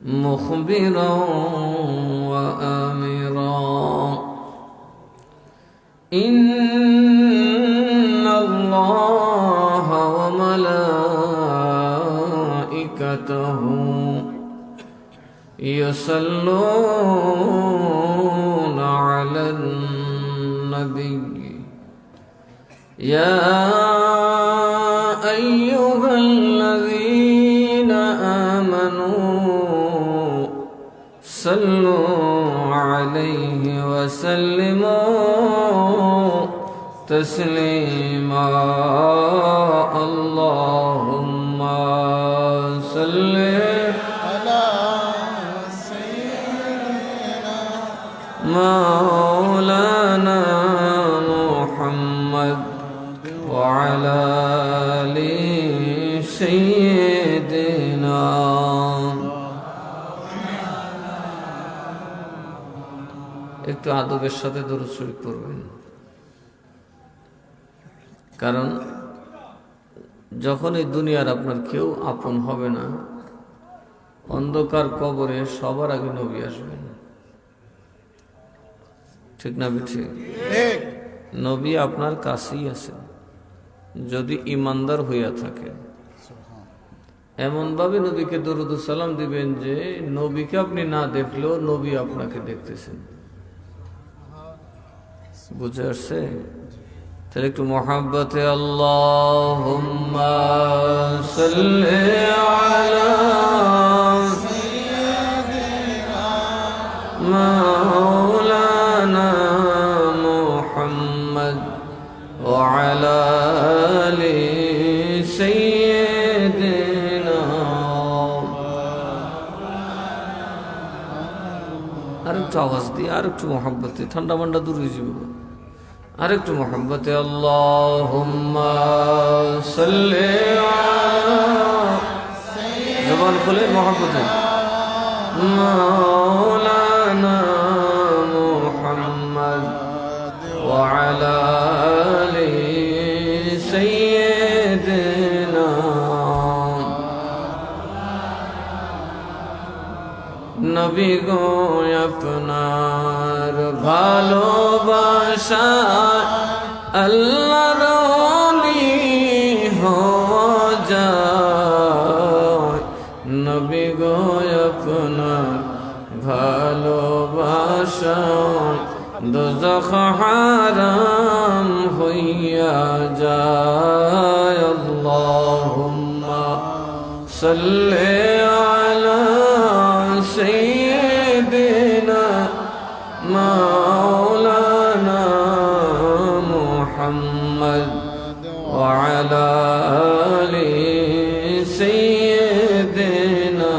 مخبرا وآمرا إن الله وملائكته يصلون على النبي يا أيها الذين آمنوا صلوا عليه وسلموا تسليما اللهم صل مولانا محمد وعلى آل سيدنا একটু আদবের সাথে দরুদ শরীফ পড়বেন, কারণ যখন এই দুনিয়ার আপনার কেউ আপন হবে না, অন্ধকার কবরে সবার আগে নবী আসবেন। ঠিক না ঠিক? নবী আপনার কাছেই আছেন যদি ইমানদার হইয়া থাকে। এমনভাবে নবীকে দরুদ সালাম দিবেন যে নবীকে আপনি না দেখলেও নবী আপনাকে দেখতেছেন। বুঝে আসছে? তাহলে একটু মহাব্বতে আল্লাহুম্মা সাল্লি আলা মাওলানা মুহাম্মদ ওয়া আলা আলি সাইয়্যিদিনা। আরেকটু আওয়াজ দিয়ে, আরেকটু মহাব্বতে, ঠান্ডা মান্ডা দূর হয়ে যাবে। আরেকটু মহাব্বতে আল্লাহুম্মা সাল্লি আলা, জবান খুলে মহাব্বতে মাওলানা মুহাম্মদ ওয়া আলা আলি সাইয়্যিদিনা। নবী গো আপনার ভালোবাসা আল্লাহর ওলি হওয়া যায়। নবী গো আপনার ভালোবাসা দোজখ হারাম হইয়া যায়। আল্লাহুম্মা সাল্লি আলা সাইয়্যিদিনা মাওলানা মুহাম্মদ ওয়া আলা আলি সাইয়্যিদিনা।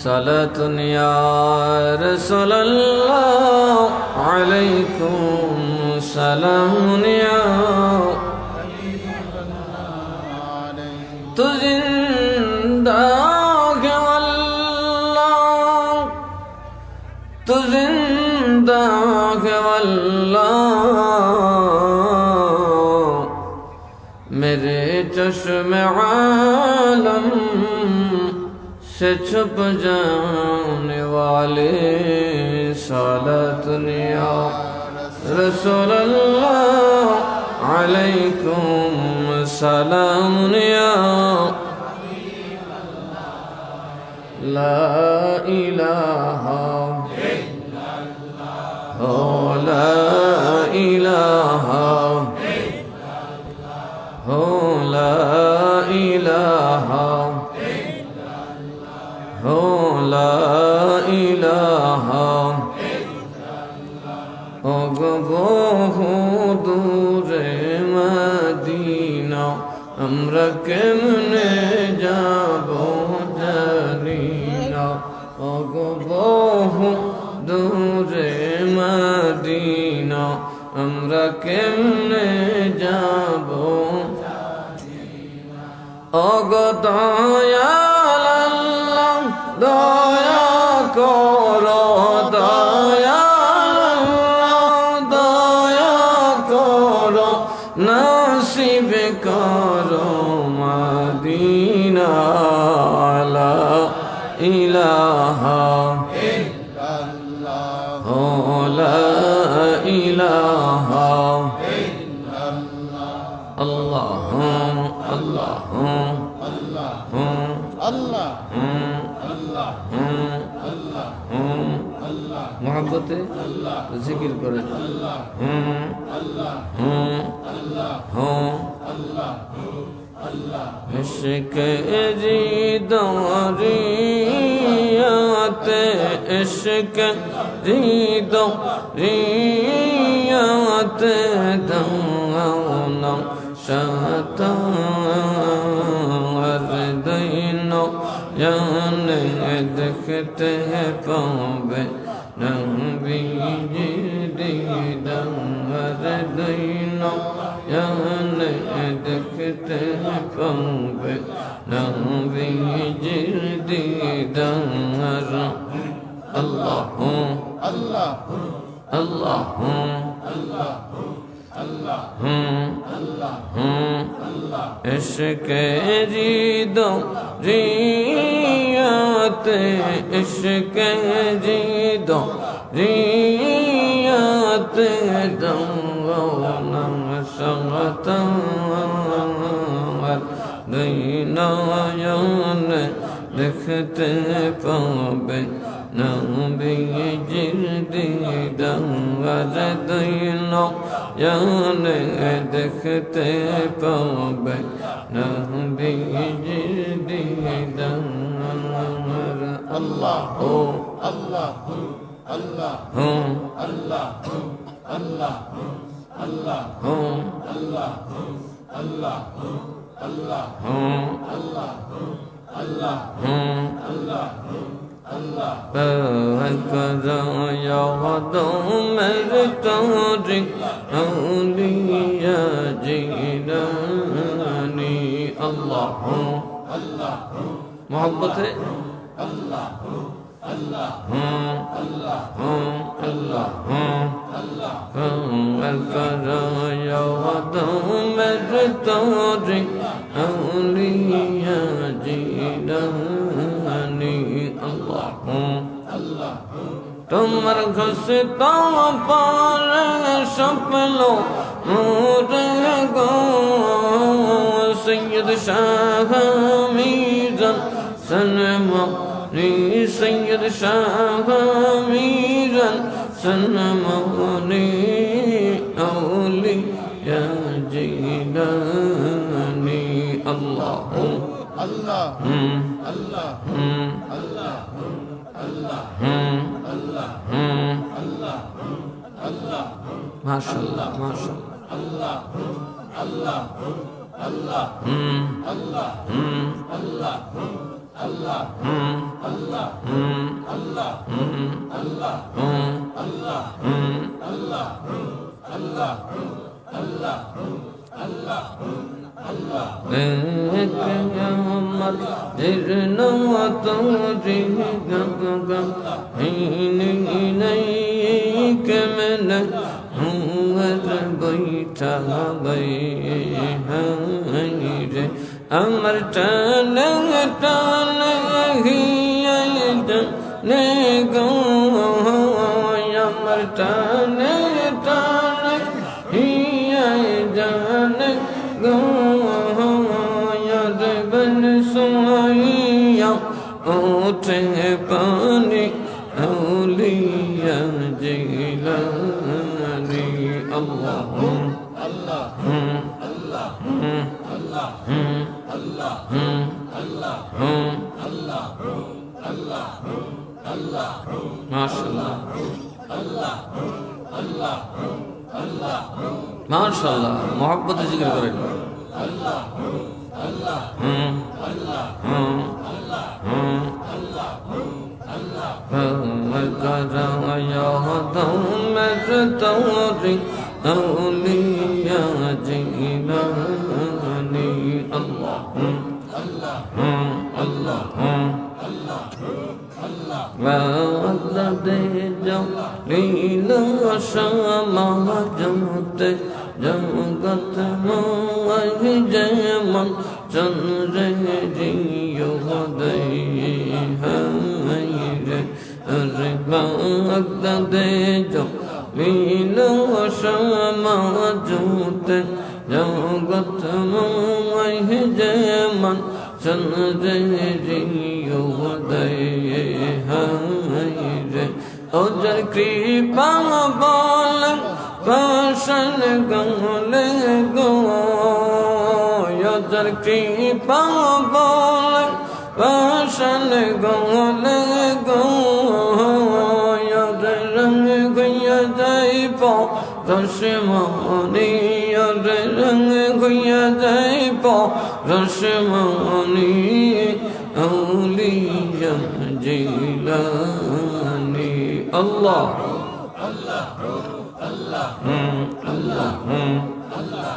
সালাতুন ইয়া রাসূলুল্লাহ আলাইকুম সালামুন ইয়া तू जिंदा है वल्लाह, तू जिंदा है वल्लाह, मेरे चश्मे आलम से छुप जाने वाले। सालातुन या रसूलल्लाह अलैकुम सलामुन या ला इलाहा इल्लल्लाह ओ ला इलाहा ओ ला इलाहा ओ ला इलाहा ओ गो दूरे मदीना আমরা কেমনে যাব জানিনা। ওগো বহু দূরে মদিনা আমরা কেমনে যাব। ওগো দয়াল আল্লাহ দয়া করো, দয়াল আল্লাহ দয়া করো, নসিব করো বিনা লা ইলাহা লা ইলাহা আল্লাহ আল্লাহ মোহাব্বতে জিকির করে इश्क़ ज़िदरियात इश्क़ ज़िदरियात दाना शतार दैनो याने देखते पावे नबी दीदार दैनो याने देखते पावे नबी दीदार अल्लाह अल्लाह अल्लाह इश्क़ ज़िदरियात इश्क़ ज़िदरियात दाना शतार दैनो याने देखते पावे नबी दीदार दैनो याने देखते पावे नबी दीदार अल्लाह अल्लाह अल्लाह अल्लाह अल्लाह अल्लाह अल्लाह अल्लाह अल्लाह अल्लाह अल्लाह अल्लाह هكذا يغدو مرتاجك أولياء جيلاني الله الله محبت ہے الله الله الله الله هكذا يغدو مرتاجك أولياء جيلاني তোমার ঘষে তাও পারে সপলো মোরে গো সৈয়দ শাহ মিজান সনমনি সৈয়দ শাহ মিজান সনমনি আউলিয়া জিলানি আল্লাহ আল্লাহ আল্লাহ আল্লাহ মাশাআল্লাহ মাশাআল্লাহ আল্লাহ আল্লাহ আল্লাহ আল্লাহ আল্লাহ আল্লাহ আল্লাহ আল্লাহ আল্লাহ আল্লাহ আল্লাহ আল্লাহ আল্লাহ আল্লাহ আমার জিরনো তোরি গগম হিনি নাই কেমন হুয়ার বৈঠা গই রে আমার টান টান হিয়াই নে গো আমার টান টান হিয়াই জান গো उठे पानी औलिया जिलानी अल्लाह अल्लाह अल्लाह अल्लाह अल्लाह अल्लाह अल्लाह अल्लाह अल्लाह माशाअल्लाह अल्लाह अल्लाह अल्लाह माशाअल्लाह मोहब्बत जिक्र करें अल्लाह अल्लाह अल्लाह अल्लाह هكذا يهدى مرتاجك أولياء جيلاني الله الله الله والذي جليل شمع جمت جمت موج من चंद्र अरे बागदे जो मीनो शमा जूते जगत मोह जमन चंद्र रे ओजर कृपा बाल काशन गले गो ओजर कृपा बाल काशन गले गो रंग गया जाय पो रश्मनी रंग गया जाय पो रश्मनी औलिया जिलानी अल्लाह अल्लाह अल्लाह अल्लाह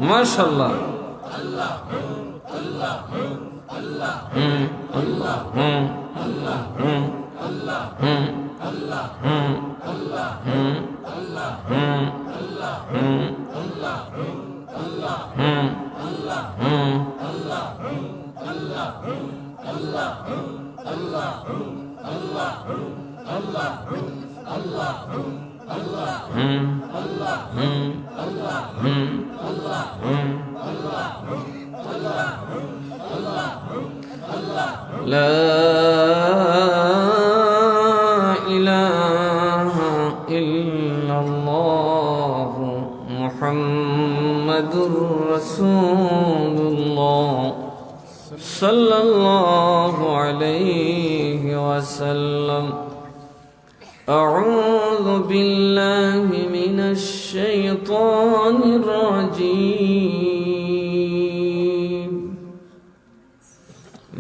माशाल्लाह لا إله إلا الله محمد رسول الله صلى الله عليه وسلم أعوذ بالله من الشيطان الرجيم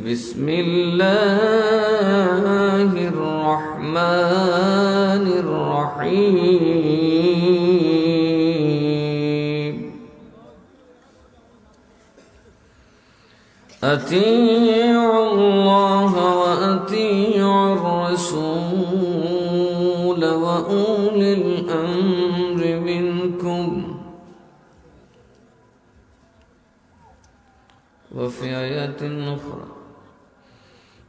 بسم الله الرحمن الرحيم أطيعوا الله وأطيعوا الرسول وأولي الأمر منكم وفي آيات أخرى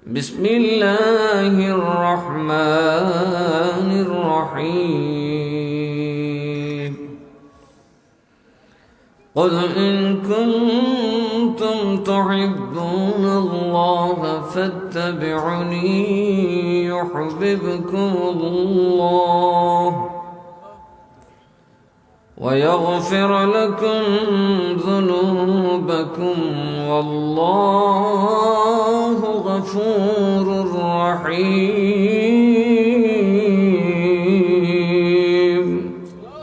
بسم الله الرحمن الرحيم قل إن كنتم تحبون الله فاتبعوني يحببكم الله ويغفر لكم ذنوبكم والله غفور رحيم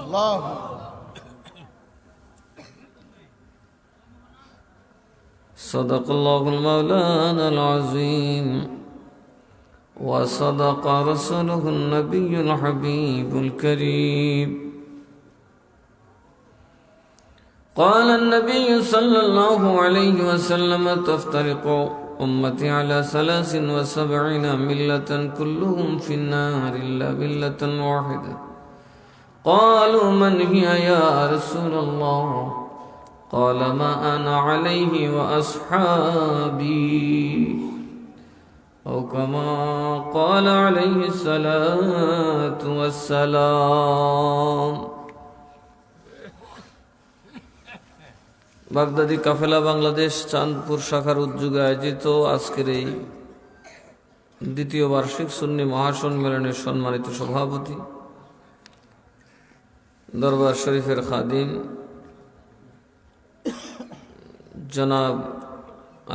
الله صدق الله المولانا العظيم وصدق رسوله النبي الحبيب الكريم قال النبي صلى الله عليه وسلم تفترق أمتي على 73 ملة كلهم في النار إلا ملة واحدة قالوا من هي يا رسول الله قال ما أنا عليه وأصحابي أو كما قال عليه الصلاة والسلام বাগদাদি কাফেলা বাংলাদেশ চাঁদপুর শাখার উদ্যোগে আয়োজিত আজকের এই দ্বিতীয় বার্ষিক সুন্নি মহাসম্মেলনের সম্মানিত সভাপতি দরবার শরীফের খাদিম জনাব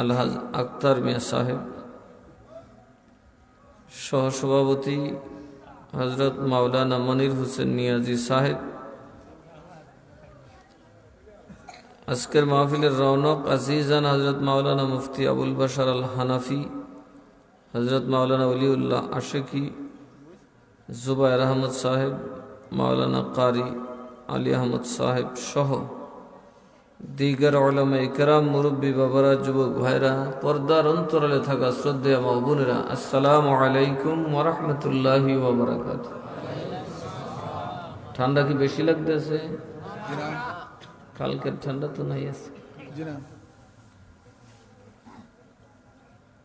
আলহাজ আক্তার মিয়া সাহেব, সহসভাপতি হজরত মাওলানা মনির হোসেন নিয়াজি সাহেব, আজকের মাহফিলের রৌনক আজিজান হজরত মাওলানা মুফতি আবুল বাশার আল হানাফি, হজরত মাওলানা ওলিউল্লাহ আশিকি, জুবায়ের আহমদ সাহেব, মাওলানা কারি আলী আহমদ সাহেব সহ দিগার উলামা ইকরাম, মুরব্বী বাবারা, যুবক ভাইরা, পর্দার অন্তরালে থাকা শ্রদ্ধেয় মা বোনেরা, আসসালামু আলাইকুম ওয়া রাহমাতুল্লাহি ওয়া বারাকাতুহু। ঠান্ডা কি বেশি লাগতেছে? কালকের ঠান্ডা তো নাই আছে।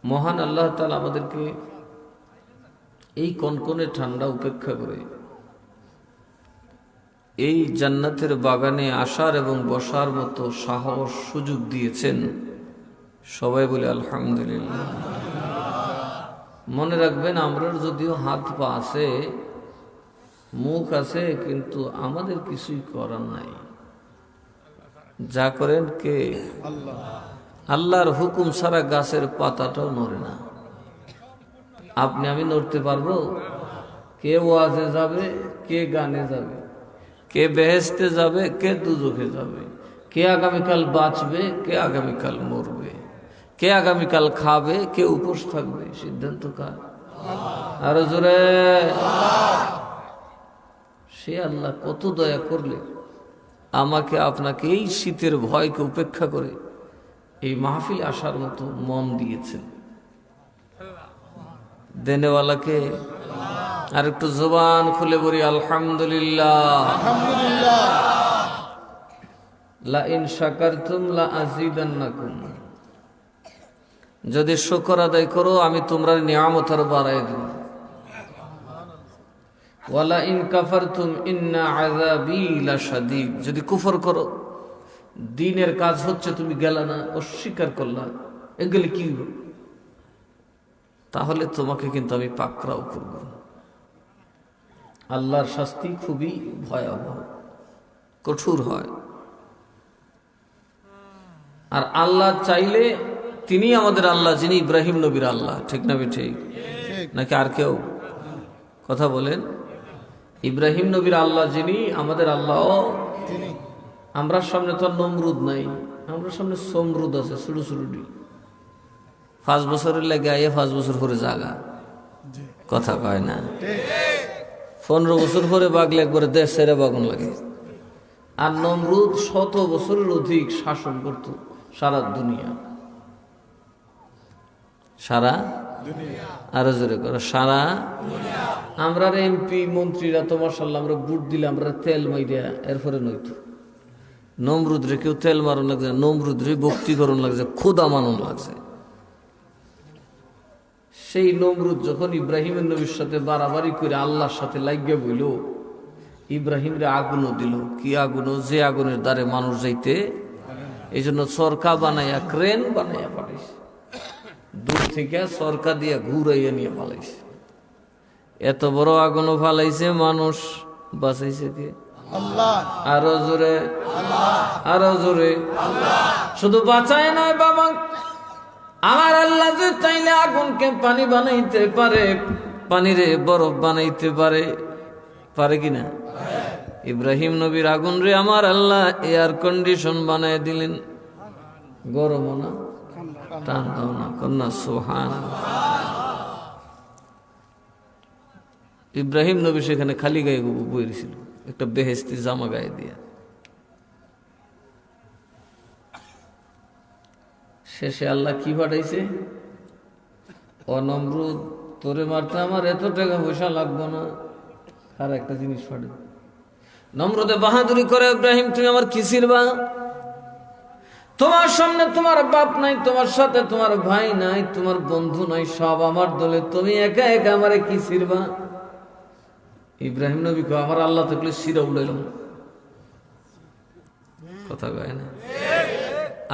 মহান আল্লাহ তাআলা আমাদেরকে এই কনকনে ঠান্ডা উপেক্ষা করে এই জান্নাতের বাগানে আসার এবং বসার মতো সাহস সুযোগ দিয়েছেন। সবাই বলে আলহামদুলিল্লাহ। মনে রাখবেন, আমরা যদিও হাত পা আছে, মুখ আছে, কিন্তু আমাদের কিছুই করার নাই। যা করেন কে? আল্লাহর হুকুম ছাড়া গাছের পাতাটাও নড়ে না। আপনি আমি নড়তে পারবো? কে ওয়াজে যাবে, কে গানে যাবে, কে বেহেশতে যাবে, কে দুজখে যাবে, কে আগামীকাল বাঁচবে, কে আগামীকাল মরবে, কে আগামীকাল খাবে, কে উপোস থাকবে, সিদ্ধান্ত কার? আরো জোরে। সে আল্লাহ কত দয়া করলে আমাকে আপনাকে এই শীতের ভয়কে উপেক্ষা করে এই মাহফিল আসার মতো মন দিয়েছেন। দেনেওয়ালাকে আর একটু জবান খুলে বলি আলহামদুলিল্লাহ। লা ইন শাকারতুম লা আযীদান্নাকুম। যদি শুকর আদায় করো আমি তোমরা নিয়ামত আরো বাড়াই দেব। ওয়ালা ইন কাফারতুম ইন্না আযাবী লাশাদীদ। যদি কুফর করো, দ্বীনের কাজ হচ্ছে তুমি গেলা না, অস্বীকার করলা, এগুলি কি হবে? তাহলে তোমাকে কিন্তু আমি পাকড়াও করব। আল্লাহর শাস্তি খুবই ভয়াবহ, কঠোর হয়। আর আল্লাহ চাইলে তিনি আমাদের আল্লাহ, যিনি ইব্রাহিম নবীর আল্লাহ। ঠিক না ঠিক? নাকি আর কেউ? কথা বলেন। ইব্রাহিম নবীর আল্লাহ যিনি, আমাদের আল্লাহ। আমরা সামনে তো নমরুদ নাই, আমরা সামনে সমরুদ আছে, ছোট ছোটটি। 5 বছরের লেগে আইয়ে 5 বছর পরে জাগা, কথা কয় না। 15 বছর পরে বাগলে একবারে দেশ ছেড়ে বাগুন লাগে। আর নমরুদ 100 বছরের অধিক শাসন করত সারা দুনিয়া। সারা আরো জোরে করো, সারা। আমরা এমপি মন্ত্রীরা তো মাশাআল্লাহ, আমরা বুট দিলে আমরা তেল মাইরা এরপরে নইতো। নমরুদ রে কেউ তেল মারণ লাগছে, নমরুদ রে ভক্তি করণ লাগছে, খোদা মানন লাগছে। সেই নমরুদ যখন ইব্রাহিমের নবীর সাথে বাড়াবাড়ি করে আল্লাহর সাথে লাগিয়ে বইল, ইব্রাহিম রে আগুনও দিল। কি আগুন? যে আগুনের দ্বারে মানুষ যাইতে, এই জন্য সরকা বানাইয়া, ক্রেন বানাইয়া পাঠাইছে, দূর থেকে সরকা দিয়া ঘুরাইয়া নিয়ে পালাইছে। এত বড় আগুনও ফালাইছে, মানুষ বাঁচাইছে কে? আল্লাহ। আরো জোরে, আরো জোরে। শুধু বাঁচায় নয় বাবা, আমার আল্লাহ যে চাইলে আগুনকে পানি বানাইতে পারে, পানিরে বরফ বানাইতে পারে, পারে কিনা? ইব্রাহিম নবীর আগুন রে আমার আল্লাহ এয়ার কন্ডিশন বানায় দিলেন। গরমও না, ঠান্ডাও না, কন্যা সুবহান। ইব্রাহিম নবী সেখানে খালি গায়ে বইছিল, একটা বেহেশতি জামা গায়ে দিয়ে। শেষে আল্লাহ কি পাঠাইছে? ও নমরুদ, তোরে মারতে আমার এত টাকা পয়সা লাগবে না, আর একটা জিনিস পাঠে। নমরুদে বাহাদুরি করে, ইব্রাহিম তুমি আমার কি ছিড়বা? তোমার সামনে তোমার বাপ নাই, তোমার সাথে তোমার ভাই নাই, তোমার বন্ধু নাই, সব আমার দলে, তুমি একা একা আমারে কি ছিড়বা? ইব্রাহিম নবী কো, আমার আল্লাহ থাকলে শিরা উড়াইলাম। কথা কয় না?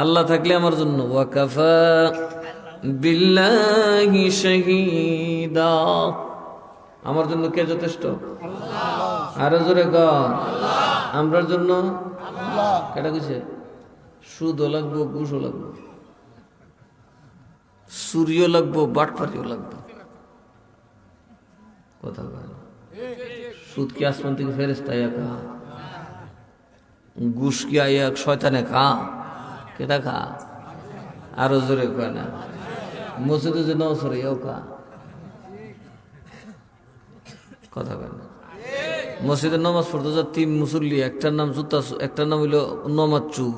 আল্লাহ থাকলে আমার জন্য ওয়াকাফা বিল্লাহি শাহীদা, আমার জন্য কে যথেষ্ট? আরো জোরে কর, আমরার জন্য কেটা কইছে? সুদও লাগবো, ঘুষও লাগবো, সূর্য লাগবো, বাটপাটিও লাগবো। কথা কয় না? সুদ কি আসমান থেকে ফেরেশতা আয়া কা? ঘুষ কি আয়া শয়তানে কা? কেটা খা আরো জোরে কয় না মসজিদে যে নসরে এও খা কথা কয় না মসজিদে নামাজ পড়তে যা তিন মুসল্লি একটার নাম জুতা একটার নাম হইল নমাজ চুর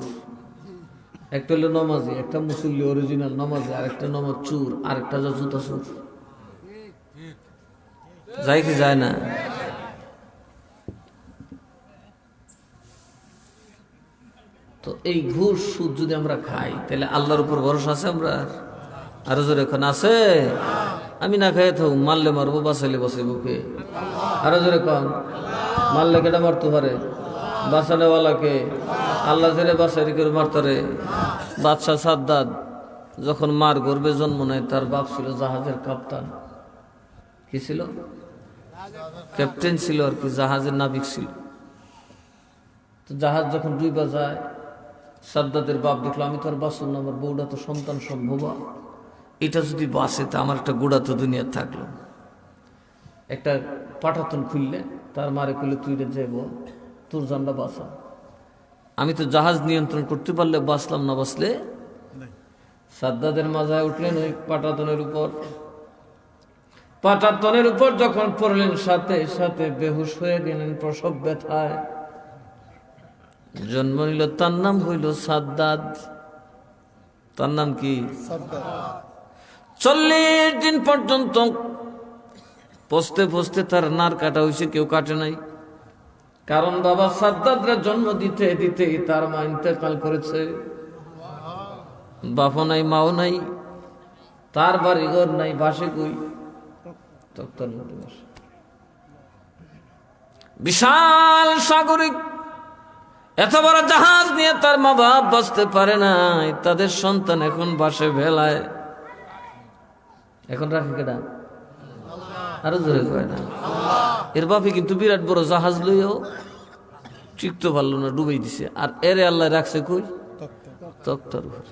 একটা হইলো নমাজি একটা মুসল্লি অরিজিনাল নমাজি আর একটা নমাজ চুর আর একটা যা জুতা চুর যায় কি যায় না তো এই ঘুষ সুদ যদি আমরা খাই তাহলে আল্লাহর উপর ভরসা আছে আমরা আরো জোরে এখন আছে আমি না খাই থাকুক মারলে মারবো বাঁচাইলে বাঁচাইবো কে আরো জোরে কন মারলে কেটা মারতে পারে বাঁচানেওয়ালাকে আল্লাহ জেরে বাঁচাই করে মারতারে বাদশাহ সাদ্দাদ যখন মার গর্ভে জন্ম নেয় তার বাপ ছিল জাহাজের কাপ্তান কি ছিল ক্যাপ্টেন ছিল আর কি জাহাজের নাবিক ছিল তো জাহাজ যখন ডুইবা যায় সাদ্দাদের বাপ দেখলো আমি তো আর বাঁচব না আমার বউটা তো সন্তান সম্ভব এটা যদি বাঁচে তা আমার একটা গোড়া তো দুনিয়া থাকলো একটা পাঠাতন খুললে তার মারে খুললে তুই রে যাইব তোর জানটা বাঁচা আমি তো জাহাজ নিয়ন্ত্রণ করতে পারলে বাঁচলাম না বাঁচলে সাদ্দাদের মাজায় উঠলেন ওই পাটাতনের উপর যখন পড়লেন সাথে সাথে বেহুশ হয়ে গেলেন প্রসব ব্যথায় জন্ম নিল তার নাম হইল সাদ্দাদ তার নাম কি 40 দিন পর্যন্ত পচতে পচতে তার নার কাটা হয়েছে কেউ কাটে নাই কারণ বাবা সাদ্দাদরা জন্ম দিতে দিতে তার মা ইন্তেকাল করেছে বাপও নাই মাও নাই তার বাড়ি ঘর নাই বাসে কই তক্তার মধ্যে বাসে বিশাল সাগরিক এত বড় জাহাজ নিয়ে তার মা বাপ বাঁচতে পারে নাই তাদের সন্তান এখন বাসে ভেলায় এখন রাখে কেডা আরো জোরে কয় না এর বাপে কিন্তু বিরাট বড় জাহাজ লইও টিকতে পারলো না ডুবাই দিছে আর এরে আল্লাহ রাখছে কই তক্তার উপর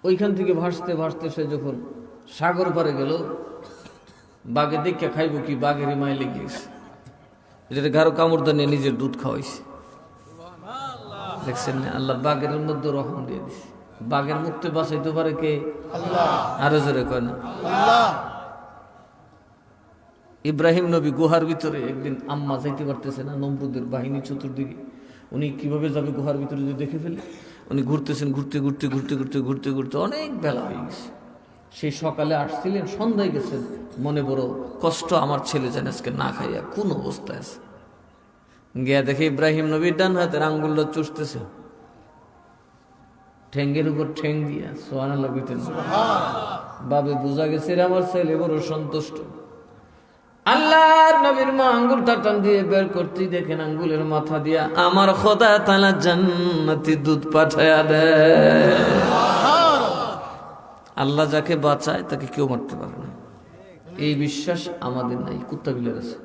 ওইখান থেকে ভাসতে ভাসতে সে যখন সাগর পারে গেল বাঘে দেখে খাইব কি বাঘের মায় লেগেছে এটা গাঢ় কামড় নিয়ে নিজের দুধ খাওয়াইছে দেখছেন না আল্লাহ বাঘের মধ্যে রহম দিয়ে দিছে বাঘের মুক্তি বাঁচাইতে পারে কে আরো জোরে কয় না ইব্রাহিম নবী গুহার ভিতরে একদিন আম্মা যাইতে পারতেছে না নমরুদের বাহিনী চতুর্দিকে উনি কিভাবে যাবে গুহার ভিতরে যদি দেখে ফেলে উনি ঘুরতেছেন ঘুরতে ঘুরতে ঘুরতে ঘুরতে ঘুরতে ঘুরতে অনেক বেলা হয়ে গেছে সেই সকালে আসছিলেন সন্ধ্যায় গেছেন মনে বড় কষ্ট আমার ছেলে যেন আজকে না খাইয়া কোন অবস্থায় আছে গিয়া দেখে ইব্রাহিম নবীর ডান হাতের আঙ্গুলটা চুষতেছে ঠেঙ্গের উপর ঠেং দিয়া সোহানাল্লাহ কইতেন বাবে বোঝা গেছে আমার ছেলে বড় সন্তুষ্ট আল্লাহর নবীর মা আঙ্গুলটা টান দিয়ে বের করতেই দেখেন আঙ্গুলের মাথা দিয়া আমার খোদা তাআলা জান্নাতি দুধ পাঠায়া দেয় আল্লাহ যাকে বাঁচায় তাকে কেউ মারতে পারে না এই বিশ্বাস আমাদের নাই কুত্তা বিলের আছে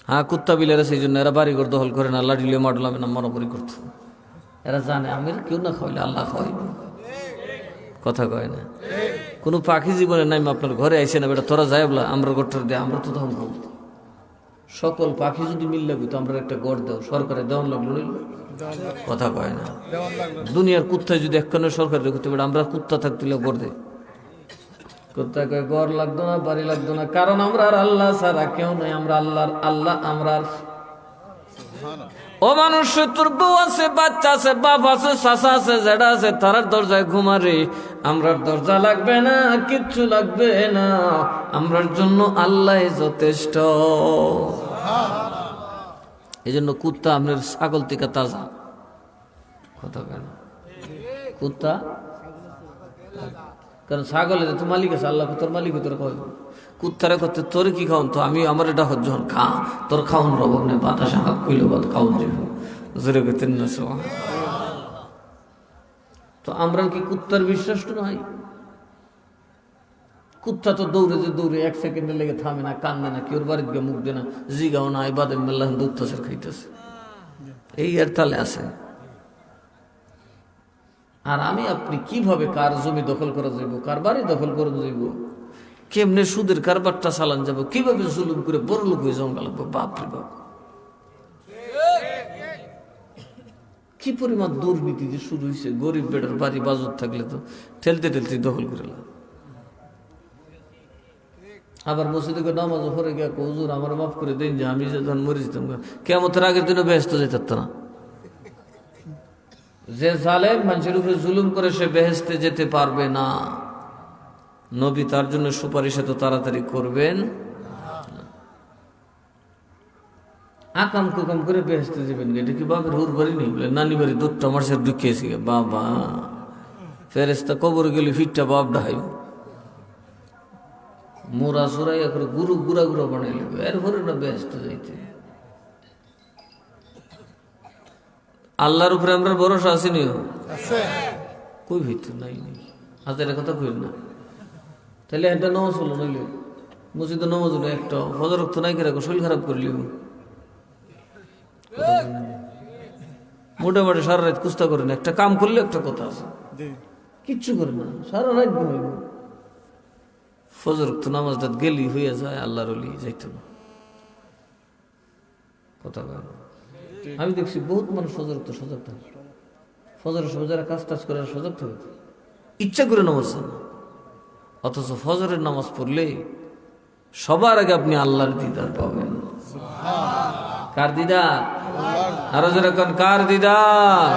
হ্যাঁ কুত্তা বিলের আছে এই জন্য এরা বাড়িঘর দখল করে না আল্লাহ ডিলে মারলাম না মারামারি করতো এরা জানে আমি কেউ না খাওয়াইলে আল্লাহ খাওয়াইব কথা কয় না কোনো পাখি জীবনে নাই আপনার ঘরে আইসে না বেটা তোরা যাই বলা আমরা গড়টার দেয় আমরা তো তখন বলব সকল পাখি যদি মিল লাগবে তো আমরা একটা গড় দেও সরকারে দেওয়ান লাগলো কথা কয় না দুনিয়ার কুত্তায় যদি একখানে সরকার করতে পারে আমরা কুত্তা থাকতে গড় দেয় কুত্তা কয় গড় লাগতো না বাড়ি লাগতো না কারণ আমরা আর আল্লাহ ছাড়া কেউ নাই আমরা আল্লাহর আল্লাহ আমরা ও মানুষ তোর বউ আছে বাচ্চা আছে বাপ আছে চাচা আছে জেঠা আছে তারার দরজায় ঘুমারে আমরার দরজা লাগবে না কিচ্ছু লাগবে না আমরার জন্য আল্লাহ যথেষ্ট এই জন্য কুত্তা আপনার ছাগল থেকে তাজা কথা কেন কুত্তা কারণ ছাগলের তো মালিক আছে আল্লাহ তোর মালিক তোর কয় কুত্তারে করতে তোর কি খাওন তো আমি আমার এটা যখন খা তোর খাওন রব নেই বাতাসা হাত কইলে বাদ খাওন যাব জোরে বেতেন না তো আমরা কি কুত্তার বিশ্বাস তো নাই কুত্তা তো দৌড়ে যে দৌড়ে 1 সেকেন্ডে লেগে থামে না কান্দে না কেউ বাড়িতে গিয়ে মুখ দেয় না জিগাও না ইবাদত মেল্লাহ দুধ খাইতেছে এই এর তালে আছে আর আমি আপনি কিভাবে কার জমি দখল করা যাইব কার বাড়ি দখল করা যাইব কেমনে সুদের কারবারটা চালান যাব কিভাবে জুলুম করে বড় লোক হয়ে জঙ্গা লাগবে বাপরে বাপ কি পরিমাণ দুর্নীতি যে শুরু হয়েছে। গরিব বেটার বাড়ি বাজত থাকলে তো ঠেলতে ঠেলতে দখল করে। আবার মসজিদে নামাজ পড়ে গিয়া হুজুর আমার মাফ করে দিন, যে আমি যখন মরে যেতাম কিয়ামতের আগের দিনও ব্যস্ত যেত না। যে জালেম মানুষের উপরে জুলুম করে সে বেহেশতে যেতে পারবে না। নবী তার জন্য সুপারিশ এত তাড়াতাড়ি করবেন। আকাম কুকাম করে বেহেশতে যাবেন, এটা কি বাপের হুর বাড়ি নেই? বলে নানি বাড়ি দুধটা আমার সাথে ঢুকিয়েছি। বাবা ফেরেস্তা কবর গেলে ফিটটা বাপ ডাহাইব, মোরা সোরাই করে গুরু গুড়া গুড়া বানাই লাগবে, এরপরে না বেহেশতে যাইতে। আল্লাহর উপরে আমরা ভরসা আসেনি, কই হইতো নাই হাতের কথা কই না। তাহলে একটা নামাজ হলো, নইলে মসজিদে নামাজ হলো একটা, ফজর রক্ত নাই করে শরীর খারাপ করলি, মোটামুটি সারা রাত কুস্তা করে না, একটা কাম করলে একটা কথা আছে, কিচ্ছু করে না, সারা রাত ঘুমাইব। ফজর রক্ত নামাজটা গেলি হইয়া যায়, আল্লাহর ওলি যাইতো না। কথা আমি দেখছি বহুত মানুষ ফজর রক্ত সজাগ থাকে, ফজরের সময় যারা কাজ টাজ করে সজাগ থাকে, ইচ্ছা করে নামাজ না। অথচ ফজরের নামাজ পড়লে সবার আগে আপনি আল্লাহর দিদার পাবেন। কার দিদার? আরো যেরকম কার দিদার?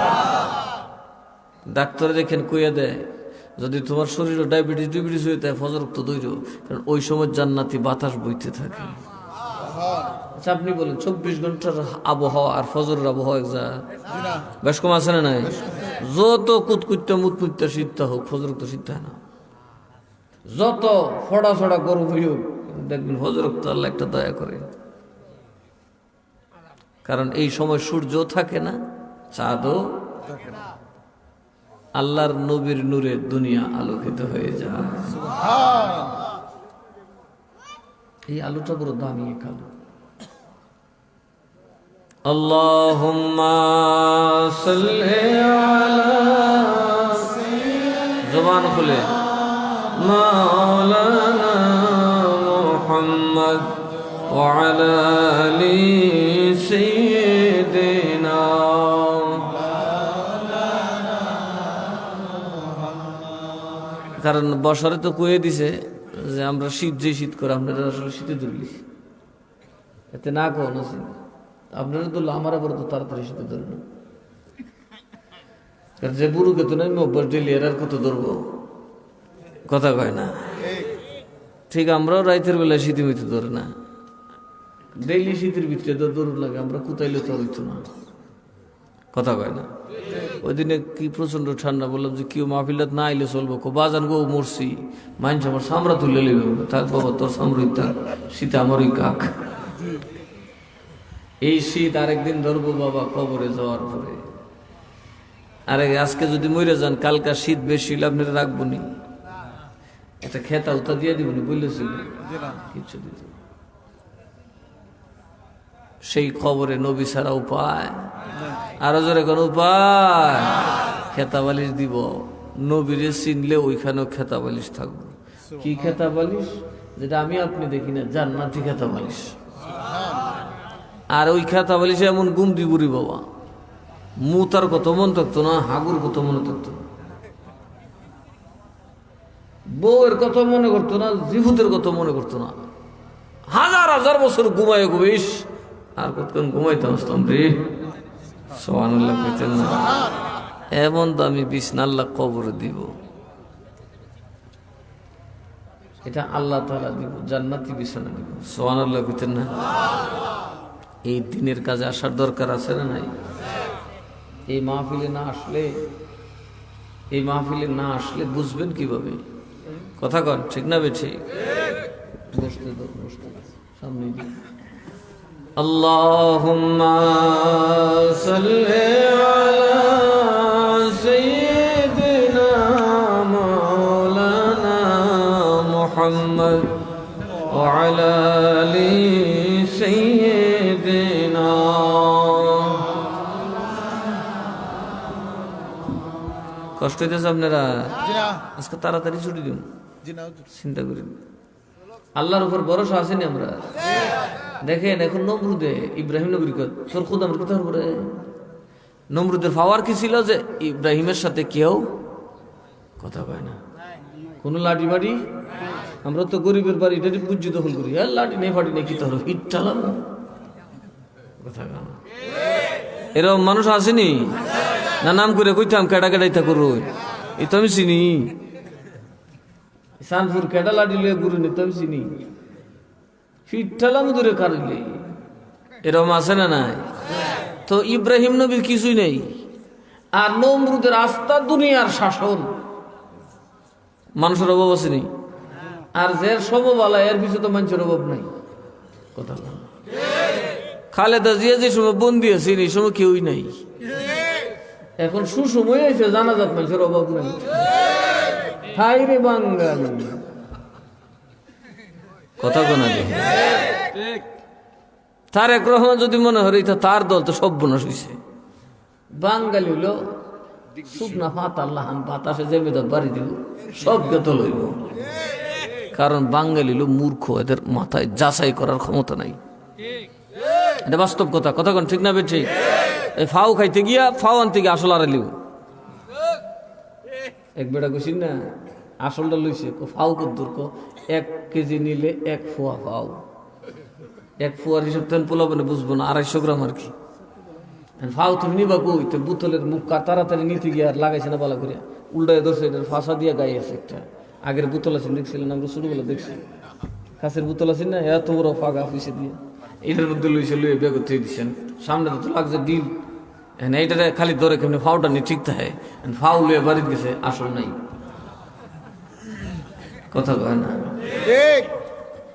ডাক্তার দেখেন কইয়া দেয়, যদি তোমার শরীরে ডায়াবেটিস হয়ে যায় ফজর রক্ত দৈর, কারণ ওই সময় জান্নাতি বাতাস বইতে থাকে। আচ্ছা আপনি বলেন 24 ঘন্টার আবহাওয়া আর ফজরের আবহাওয়া এক যা বেশ কম আছে না? নাই। যত কুতকুত্তা মুতকুত্তা শীতটা হোক, ফজর রক্ত শীত হয় না। যত ফড়া ফড়া গরম হইব, দেখবেন ফজর রক্ত আল্লাহ একটা দয়া করে। কারণ এই সময় সূর্য থাকে না, চাঁদও, আল্লাহর নবীর নূরে দুনিয়া আলোকিত হয়ে যায়। এই আলোটা বড় দামি এক আলো। আল্লাহুম্মা সাল্লি আলা, জবান খুলে, মাওলানা মুহাম্মদ ওয়া আলা আলি সাইয়্যিদিনা। কারণ বছরে তো কয়ে দিছে যে আমরা শীত যে শীত করে, আপনারা আসলে শীতে ধরলি এতে না কোন আছে, আপনারা ধরলো আমার আবার তো তাড়াতাড়ি শীতে ধরে না। যে বুড়ুকে তো নাই অভ্যাস ডেলি এর আর কত ধরবো, কথা কয় না। ঠিক আমরাও রাইতের বেলায় শীতে মিতে ধরে না, ডেইলি শীতের ভিতরে তো দৌড় লাগে, আমরা কোথাইলে তো হইতো না, কথা কয় না। ওই দিনে কি প্রচন্ড ঠান্ডা, বললাম যে কেউ মাহফিলাত না আইলে চলবো, বাজান গো মরছি, মাইনছে আমার সামরা তুলে লিবে, থাক বাবা তোর সামরই থাক, শীত আমারই কাক। এই শীত আরেকদিন ধরবো বাবা কবরে যাওয়ার পরে। আরে আজকে যদি মরে যান, কালকা শীত বেশি হলে আপনারা রাখবো নি, একটা খেতা উতা দিয়ে দিবনি, বললেছিল কিছু দিত। সেই খবরে নবী ছাড়া উপায়, আরো জোরে কোন উপায়? খেতা বালিশ দিব, নবীরে চিনলে ওইখানেও খেতা বালিশ থাকবো। কি খেতা বালিশ? যেটা আমি আপনি দেখি না, জান্নাতি খেতা বালিশ। আর ওই খেতা বালিশে এমন গুমদি বুড়ি বাবা, মুতার কত মন থাকতো না, হাগুর কত মনে থাকতো না, বউয়ের কথা মনে করতো না, জিভুতের কথা মনে করতো না। হাজার হাজার বছর ঘুমায় ঘুমিস, আর কতক্ষণ ঘুমাইতাম আসতাম রে, সুবহানাল্লাহ কইতেন না। এমন দামি বিছনা আল্লাহ কবরে দিব, এটা আল্লাহ তাআলা দিব, জান্নাতি বিছানা দিব, সুবহানাল্লাহ কইতেন না। এই দিনের কাজে আসার দরকার আছে না নাই? এই মাহফিলে না আসলে বুঝবেন কিভাবে? কথা কন, ঠিক না বেঠি? বসতে সামনে আল্লাহুম্মা সাল্লি আলা সাইয়্যিদিনা মাওলানা মুহাম্মদ ওয়া আলা আলি সাইয়্যিদিনা। কষ্ট হইতেছে আপনারা? আজকে তাড়াতাড়ি ছুটি দিন, চিন্তা করেন। আল্লাহর উপর ভরসা আসেনি আমরা? দেখেন এখন নমরুদে ইব্রাহিম নবীর তোর খুদ আমার কোথাও করে নমরুদের পাওয়ার কি ছিল যে ইব্রাহিমের সাথে কেউ কথা কয় না, কোন লাঠি বাড়ি। আমরা তো গরিবের বাড়ি এটা বুঝি দখল করি, হ্যাঁ লাঠি নেই ফাটি নেই কি তোর হিট চালাম কথা কয় না। এরকম মানুষ আসেনি না, নাম করে কইতাম কেডা কেডাই তা করো, এই তো আমি চিনি শানপুর কেডা লাঠি লিয়ে গুরু নি তো আমি চিনি, ফিট ঠালাম দূরে কারিলে। এরকম আছে না নাই? তো ইব্রাহিম নবীর কিছুই নেই, আর নমরুদের আস্থা দুনিয়ার শাসন, মানুষের অভাব আসেনি। আর যে সমবালা এর পিছনে তো মানুষের অভাব নাই কথা। খালেদা জিয়া যে সময় বন্দি আছে এই সময় কেউই নাই, এখন সুসময় এসে জানাজাত মানুষের অভাব নাই। হাই রে বাঙালি কথা কোনা দেখে তারেক রহমান যদি মনে হয় তার দল তো সব বোনাস হয়েছে। বাঙালি হইল শুকনা পাতা লাহান বাতাসে জমিদার বাড়ি দিব সব গেত লইব, কারণ বাঙালি হইল মূর্খ, এদের মাথায় যাচাই করার ক্ষমতা নাই। এটা বাস্তব কথা, কথা কোন ঠিক না বেঠিক? এই ফাও খাইতে গিয়া ফাও আনতে গিয়ে আসল আড়ালিব। এক বেটা কইছি না আসলটা লইছে, ফাও কদ্দুর 1 কেজি নিলে 1 ফোয়া ফাও, 1 ফোয়ার হিসাব তেন পোলাবনে বুঝবো না, 250 গ্রাম আর কি। ফাও তুমি নিবা কই? তো বোতলের মুখ তাড়াতাড়ি নিতে গিয়ে আর লাগাইছে না বালা করে, উল্টায় ধরছে, এটার ফাঁসা দিয়া গায়ে আছে একটা। আগের বোতল আছে দেখছিলেন, আমরা ছোটবেলা দেখছি, কাছের বোতল আছে না, এত বড় ফাঁকা পিছিয়ে দিয়ে এটার মধ্যে লইছে, লুয়ে বেগ থেকে দিচ্ছেন, সামনে তো লাগছে ডিল, এইটা খালি ধরে কেমনি ফাউটা নিয়ে ঠিক থাকে, ফাউ লুয়ে বাড়িতে গেছে, আসল নাই কথা কয় না।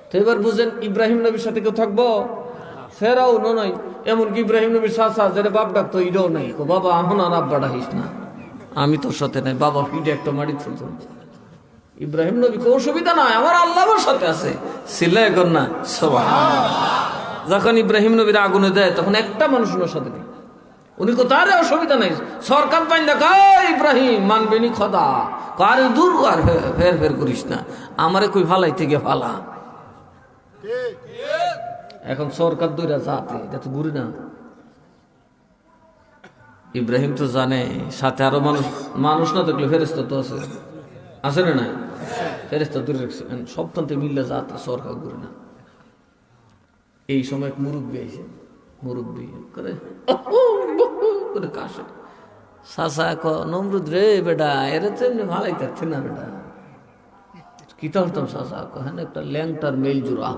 তো এবার বুঝেন ইব্রাহিম নবীর সাথে কেউ থাকবো? ফেরাও নয়, এমনকি ইব্রাহিম নবীর চাচা যারা বাপ ডাকতো এটাও নাই, বাবা এখন আর আব্বা ডাকিস না, আমি তোর সাথে নাই, বাবা ফিটে একটা মারি চলত। ইব্রাহিম নবী কোনো অসুবিধা নাই, আমার আল্লাহ আমার সাথে আছে, সিল্লায় কর না সুবহানাল্লাহ। যখন ইব্রাহিম নবীর আগুনে দেয় তখন একটা মানুষ ওনার সাথে নেই, উনি কোথায় অসুবিধা নাই, সরকার পাইন দেখা ইব্রাহিম মানবেনি খোদা কার দূর আর ফের ফের করিস না, আমারে কই ফালাই থেকে ফালা। এখন সরকার দইরা যাতে এটা তো ঘুরি না। ইব্রাহিম তো জানে সাথে আরো মানুষ, মানুষ না দেখলে ফেরেশতা তো আছে, আছে না নাই? ফেরেশতা দূরে রাখছে, সপ্তাহে মিললে যাতে সরকার ঘুরি না। এই সময় এক মুরব্বী আইছে, মুরব্বী করে করে কাশে, চাচা ক নমরুদ রে বেটা, এর তো এমনি ভালাই থাকছে না বেটা, কি করতাম চাচা ক হ্যাঁ একটা ল্যাংটার মেল জোড়া,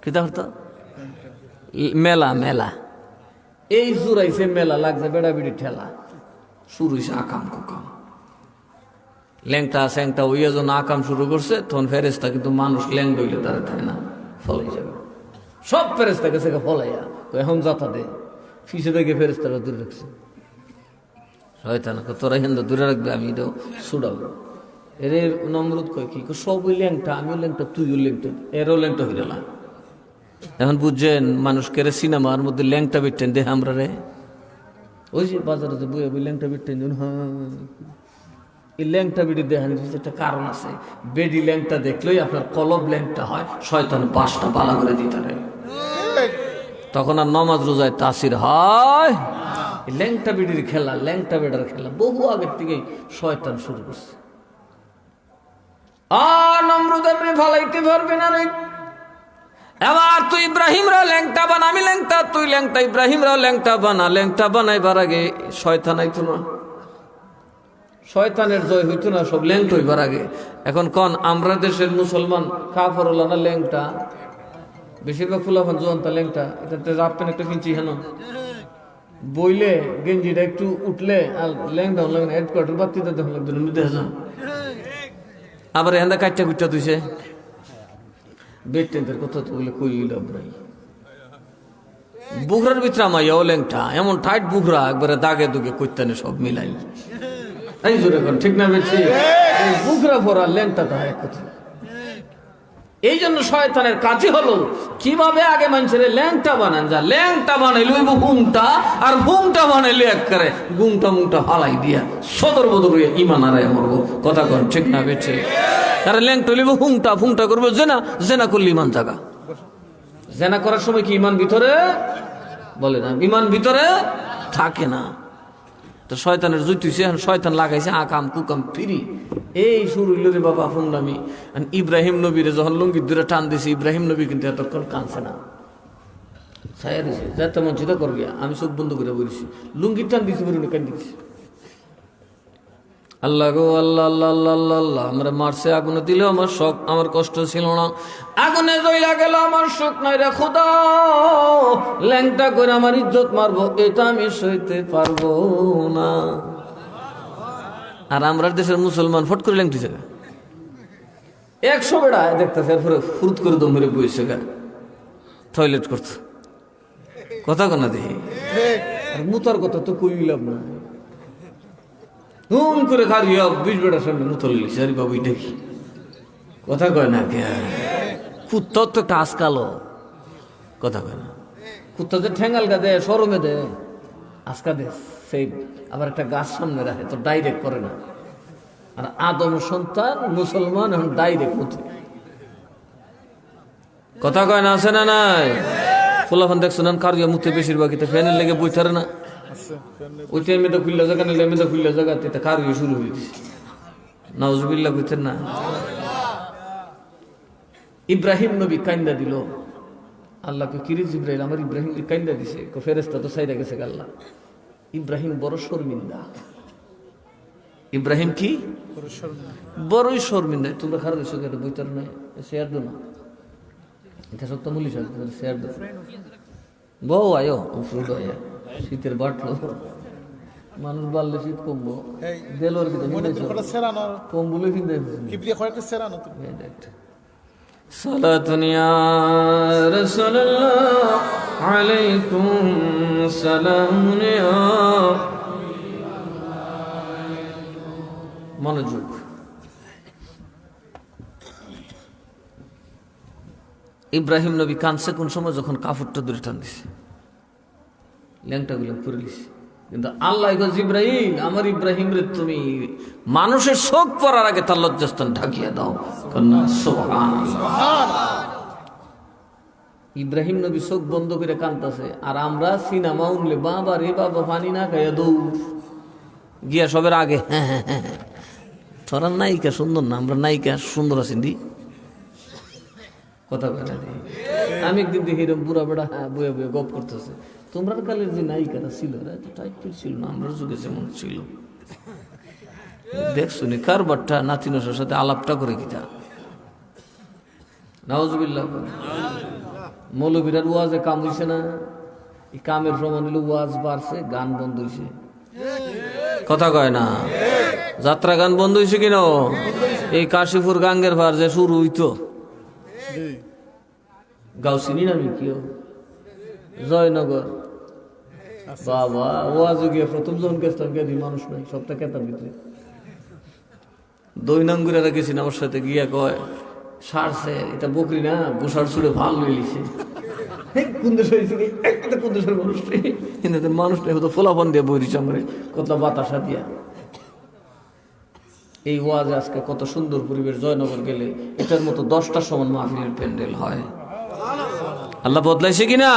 কি করতাম মেলা মেলা, এই জোড়াইছে মেলা লাগছে বেড়া বিড়ি ঠেলা, শুরু হয়েছে আকাম কুকাম, ল্যাংটা স্যাংটা ওই যখন আকাম শুরু করছে তখন ফেরেশতা, কিন্তু মানুষ ল্যাং হইলে তারা থাকে না, ফলাই যাবে সব ফেরেশতা গেছে ফলাইয়া, তো এখন যাতা দে ফিসে দেখে ফেরেশতারা দূরে রাখছে, শয়তান তোরা হিন্দু দূরে রাখবে, আমি এটাও ছুড়াবো। এর নমরুদ কয় কি সবই ল্যাংটা, আমিও ল্যাংটা, তুইও ল্যাংটা, এরও ল্যাংটা হয়ে গেলাম। এখন বুঝছেন মানুষকে সিনেমার মধ্যে ল্যাংটা বিটেন দেহ আমরা রে, ওই যে বাজারে যে বইয়ে বই ল্যাংটা বিটেন, হ্যাঁ এই ল্যাংটা বিড়ি দেখান একটা কারণ আছে, বেডি ল্যাংটা দেখলেই আপনার কলব ল্যাংটা হয়, শয়তান 5টা পালা করে দিতে পারে, তখন আর নমাজ রোজায় তাসির হয়। ল্যাংটা বিড়ির খেলা, ল্যাংটা বেডার খেলা বহু আগের থেকেই শয়তান শুরু করছে। আর নমরুদ আপনি ভালাইতে পারবে না রে, এবার তুই ইব্রাহিম রা ল্যাংটা বানা, আমি ল্যাংটা, তুই ল্যাংটা, ইব্রাহিম রা ল্যাংটা বানা। ল্যাংটা বানাইবার আগে শয়তান আইতো না, শয়তানের জয় হইতো না, সব ল্যাংটা হইবার আগে। এখন কন আমরা দেশের মুসলমান কাফর হলো না ল্যাংটা, বেশিরভাগ ফুলাফান জোয়ান্তা ল্যাংটা, এটাতে রাপেন একটা কিনছি হেন বইলে গেঞ্জিটা একটু উঠলে আর ল্যাংটা লাগে না, হেডকোয়ার্টার বাতিতে দেখুন লাগবে দেখা, আবার এখান কাটটা কুটটা তুইছে বেড টেন্টের কথা তো বলে কই নাই, বুকরার ভিতরে আমাইয়াও ল্যাংটা, এমন টাইট বুকরা একবারে দাগে দুগে কইতানে সব মিলাই, এই জোরে কর ঠিক না বেশি, বুকরা ভরা ল্যাংটা তো এক কথা। এই জন্য শয়তানের কাজই হলো কিভাবে আগে মানুষের ল্যাংটা বানান, যা ল্যাংটা বানাইল ঘুমটা, আর ঘুমটা বানাইলে এক করে ঘুমটা মুখটা ফালাই দিয়া সদর বদর হইয়া ইমান হারায় মরবো, কথা কর ঠিক না বেছে। তারা ল্যাংটা লিব হুংটা, ফুংটা করবো জেনা, জেনা করলে ইমান জাগা, জেনা করার সময় কি ইমান ভিতরে বলে না, ইমান ভিতরে থাকে না। তো শয়তানের জুইতেছে, এখন শয়তান লাগাইছে আকাম কুকাম ফিরি, এই শুরু হইল রে বাবা ফুন্ডামি। ইব্রাহিম নবীরে যখন লুঙ্গির দূরে টান দিছে, ইব্রাহিম নবী কিন্তু এতক্ষণ কাঁদছে না, ছায়া দিছে, যাতে মন চিন্তা করবি। আমি চোখ বন্ধ করে বলছি, লুঙ্গির টান দিছি বলে কান দিচ্ছি। আল্লাহ গো আল্লাহ আল্লাহ আল্লাহ আল্লাহ আল্লাহ, আমরা মারছে আগুনে দিলে আমার শখ, আমার কষ্ট ছিল না, আগুনে জ্বলা গেল আমার শখ নাই রে খোদা, ল্যাংটা করে আমার ইজ্জত মারবো, এটা আমি সইতে পারবো না। আর আমরা দেশের মুসলমান ফট করে ল্যাংটিছে 100 বেড়া দেখতেছে, এরপরে ফুরুত করে দম মেরে বইছে গা টয়লেট করতো, কথা কনা দেখি। আর মুতার কথা তো কইলাম না, হুম করে খারিয়া 20 বেটার সামনে মুতল লিখছে। আরে বাবু দেখি কথা কয় না কে, কুত্তার তো কাজ কালো, কথা কয় না। কুত্তা যে ঠেঙ্গাল গা দেয়, সরমে দেয়, আজকা দে সেই আবার একটা গাছ সামনে রাখে, তো ডাইরেক্ট করে না। আর আদম সন্তান মুসলমান এখন ডাইরেক্ট মুতে, কথা কয় না, আছে না নাই? ফোলাফান দেখছো না কারিয়া মুতে বেশিরভাগই, তো ফ্যানের লেগে বইতারে না, ওই টাইমে খুললে জায়গা নিলে আমি খুললে জায়গাতে কারিয়ে শুরু হয়ে দিচ্ছে, নাউজুবিল্লাহ বুঝছেন না। ইব্রাহিম নবী কান্দা দিল, আল্লাহকে কিরে জিব্রাইল আমার ইব্রাহিম কান্দা দিছে, ফেরেশতা তো সাইরা গেছে আল্লাহ। ইব্রাহিম বড় শর্মিন্দা, ইব্রাহিম কি বড়ই শর্মিন্দা। তোমরা খারাপ দেশো কেটে বইতার নাই, শেয়ার দো না, এটা সত্য মূল্য শেয়ার দো বউ আয়ো ফ্রুট আয়া, শীতের বাটলো মানুষ বাড়লে শীত কমবো, দেলোর কম্বলে কিনতে সালাতুন ইয়া রাসূলুল্লাহ আলাইকুম সালামুন ইয়া। মনোযোগ, ইব্রাহিম নবী কানছে কোন সময়? যখন কাপড়টা দূরে টান দিছে, ল্যাংটা গুলো করে দিছে। কিন্তু আল্লাহ জিব্রাইল আমার ইব্রাহিম রে তুমি মানুষের চোখ পড়ার আগে তার লজ্জাস্থান ঢাকিয়ে দাও। ইব্রাহিম নবী চোখ বন্ধ করে কাঁদতেছে, আর আমরা সিনেমা উনলে বাবা রে বাবা পানি না খাইয়া দৌড় গিয়া সবের আগে তোরা নায়িকা সুন্দর না, আমরা নায়িকা সুন্দর আছি দি কথা বলে। আমি একদিন দেখি এরকম বুড়া বেড়া বয়ে বয়ে গপ করতেছে, তোমরা কালের যে নায়িকারা ছিল টাইপের ছিল না, আমরা যুগে যেমন ছিল দেখছো নি কারবারটা নাতিনসের সাথে আলাপটা করে কিতা নাউজুবিল্লাহ। মৌলবীরার ওয়াজে কাম হইছে না, এই কামের প্রমাণ হলো ওয়াজ বাড়ছে, গান বন্ধ হইছে, কথা কয় না, যাত্রা গান বন্ধ হয়েছে কিনা? এই কাশীপুর গাঙ্গের ভার যে শুরু হইতো, গাও চিনি না আমি কেউ, জয়নগর বাবা ওয়াজ গিয়ে প্রথম যখন গেছিলাম গেছি মানুষ নাই, সবটা কেতার ভিতরে দৈনাঙ্গুরেরা গেছি না, আমার সাথে গিয়া কয় সারছে এটা বকরি না, গোসার চুড়ে ভাল লইলিছে কোন দেশ হয়েছে কোন দেশের মানুষ নেই, কিন্তু মানুষ নেই, হয়তো ফোলাফন দিয়ে বই দিচ্ছে আমার কতলা বাতাসা দিয়া। এই ওয়াজ আজকে কত সুন্দর পরিবেশ, জয়নগর গেলে এটার মতো 10টার সমান মাহফিলের প্যান্ডেল হয়। আল্লাহ বদলাইছে কিনা?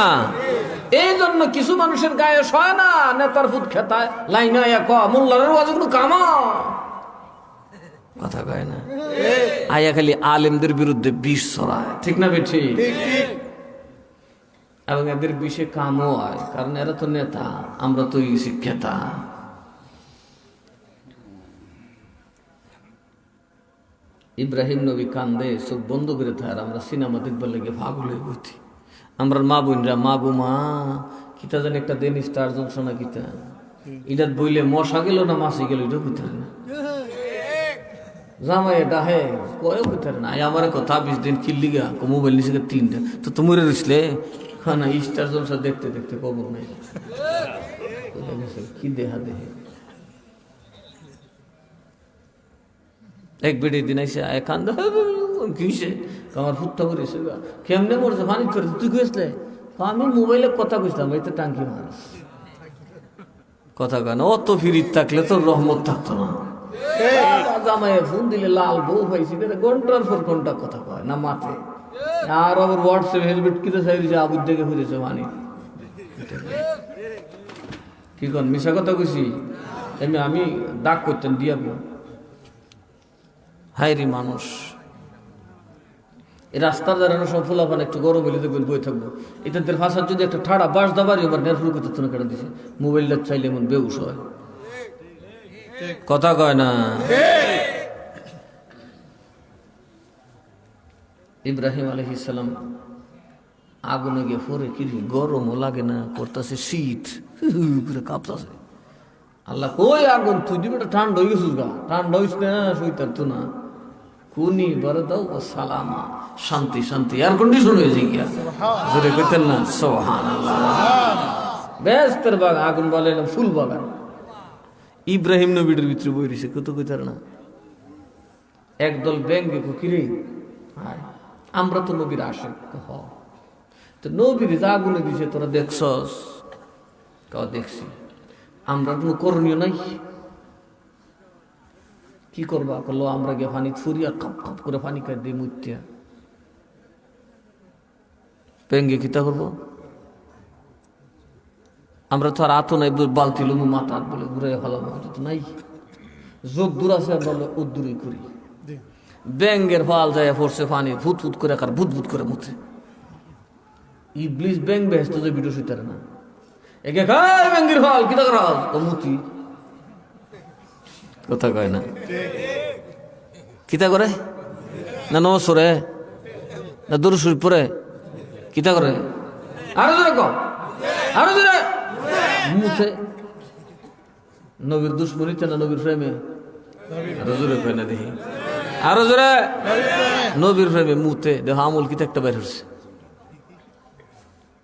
এই জন্য কিছু মানুষের গায়ে সয় না, নেতার ফুট খেতায় লাইন মোল্লার ওয়াজ কামা কথা কয় না, আয়া খালি আলেমদের বিরুদ্ধে বিষ ছড়ায়, ঠিক না বেঠি? এবং এদের বিষে কামও হয়, কারণ এরা তো নেতা, আমরা তো শিক্ষেতা। ইব্রাহিম নবী কান্দে চোখ বন্ধ করে থাকে, আর আমরা সিনেমা দেখবার লেগে পাগল হয়ে বইতি। আমরা মা বোনরা মা গো মা কিতা জানি একটা দেন স্টার জলসনা কিতা এটা বইলে মশা গেল না মাসি গেল এটা বুঝতে না, জামাই ডাহে কয়েও বুঝতে না। আমার কথা 20 দিন কিল্লি গা মোবাইল নিচে 3টা তো তুমি রইসলে না স্টার জলসা দেখতে দেখতে কবর নাই কি দেহা দেহে। এক বেড়ে দিন আইসে আয় কান্দা কিসে আমার ফুটটা করেছে কেমনে মরছে পানি করে তুই গেছলে আমি মোবাইলে কথা কইছিলাম এই তো টাঙ্কি মারাস কথা কেন অত ফিরিত থাকলে তোর রহমত থাকতো না। জামাই ফোন দিলে লাল বউ পাইছি ঘন্টার পর ঘন্টা কথা কয় না মাঠে, আর আবার হোয়াটসঅ্যাপ হেলমেট কিনে চাইছে আবুর দেখে ঘুরেছে পানি কি কন মিশা কথা কইছি? আমি ডাক করতেন দিয়া হাইরি মানুষ এই রাস্তার দাঁড়ানো সব ফুলাফান একটু গরম হইলে দেখবেন বই থাকবো। এটাদের ভাষার যদি একটা ঠাড়া বাস দাবারি এবার নেট শুরু করতে কেটে দিছে, মোবাইলটা চাইলে এমন বেউস হয়, কথা কয় না। ইব্রাহিম আলাইহিস সালাম আগুনে গিয়ে পরে কি গরমও লাগে না, করতেছে শীত করে কাঁপতেছে। আল্লাহ কই আগুন তুই দিবে, ঠান্ডা হয়ে গেছিস গা, ঠান্ডা হইস না, সইতার তো না, কুনি বলে দাও ও সালামা, শান্তি শান্তি, এয়ার কন্ডিশন হয়েছে গিয়া জোরে কইতেন না সুবহানাল্লাহ। বেস্তের বাগান আগুন বলে ফুল বাগান। ইব্রাহিম নবীর ভিতরে বই রয়েছে কত কইতার না। একদল ব্যাংকে কিরে আমরা তো নবীর আশেক, হ তো নবীর যা আগুনে দিছে তোরা দেখছস? কাও দেখছি। আমরা কোনো করণীয় নাই, কি করবা? করলো আমরা গিয়ে পানি ছুরিয়া কাপ কাপ করে পানি খাই দিই মুতিয়া পেঙ্গে কিতা করবো? আমরা তো আর আতো নাই, বালতি লুমু মাথা বলে ঘুরে ফেলাম তো নাই, যোগ দূর আছে আমরা উদ্দূরই করি। ব্যাঙ্গের ফাল যায় পড়ছে পানি ভূত ভূত করে কার ভূত ভূত করে মুছে। ইবলিস ব্যাং বেহেস্ত যে ভিডিও শুইতারে না, একে খায় ব্যাঙ্গের ফাল কিতা করা ও মুতি, কথা কয় না, কিতা করে না নমস্বরে না দরুদ পড়ে কিতা করে, আরো জোরে কও, আরো জোরে মুছে। নবীর দুশ্মনীতে না নবীর প্রেমে? আরো জোরে কয় না দেখি, আরো জোরে। নবীর প্রেমে মুতে দেহ আমল কিতা একটা বের হচ্ছে,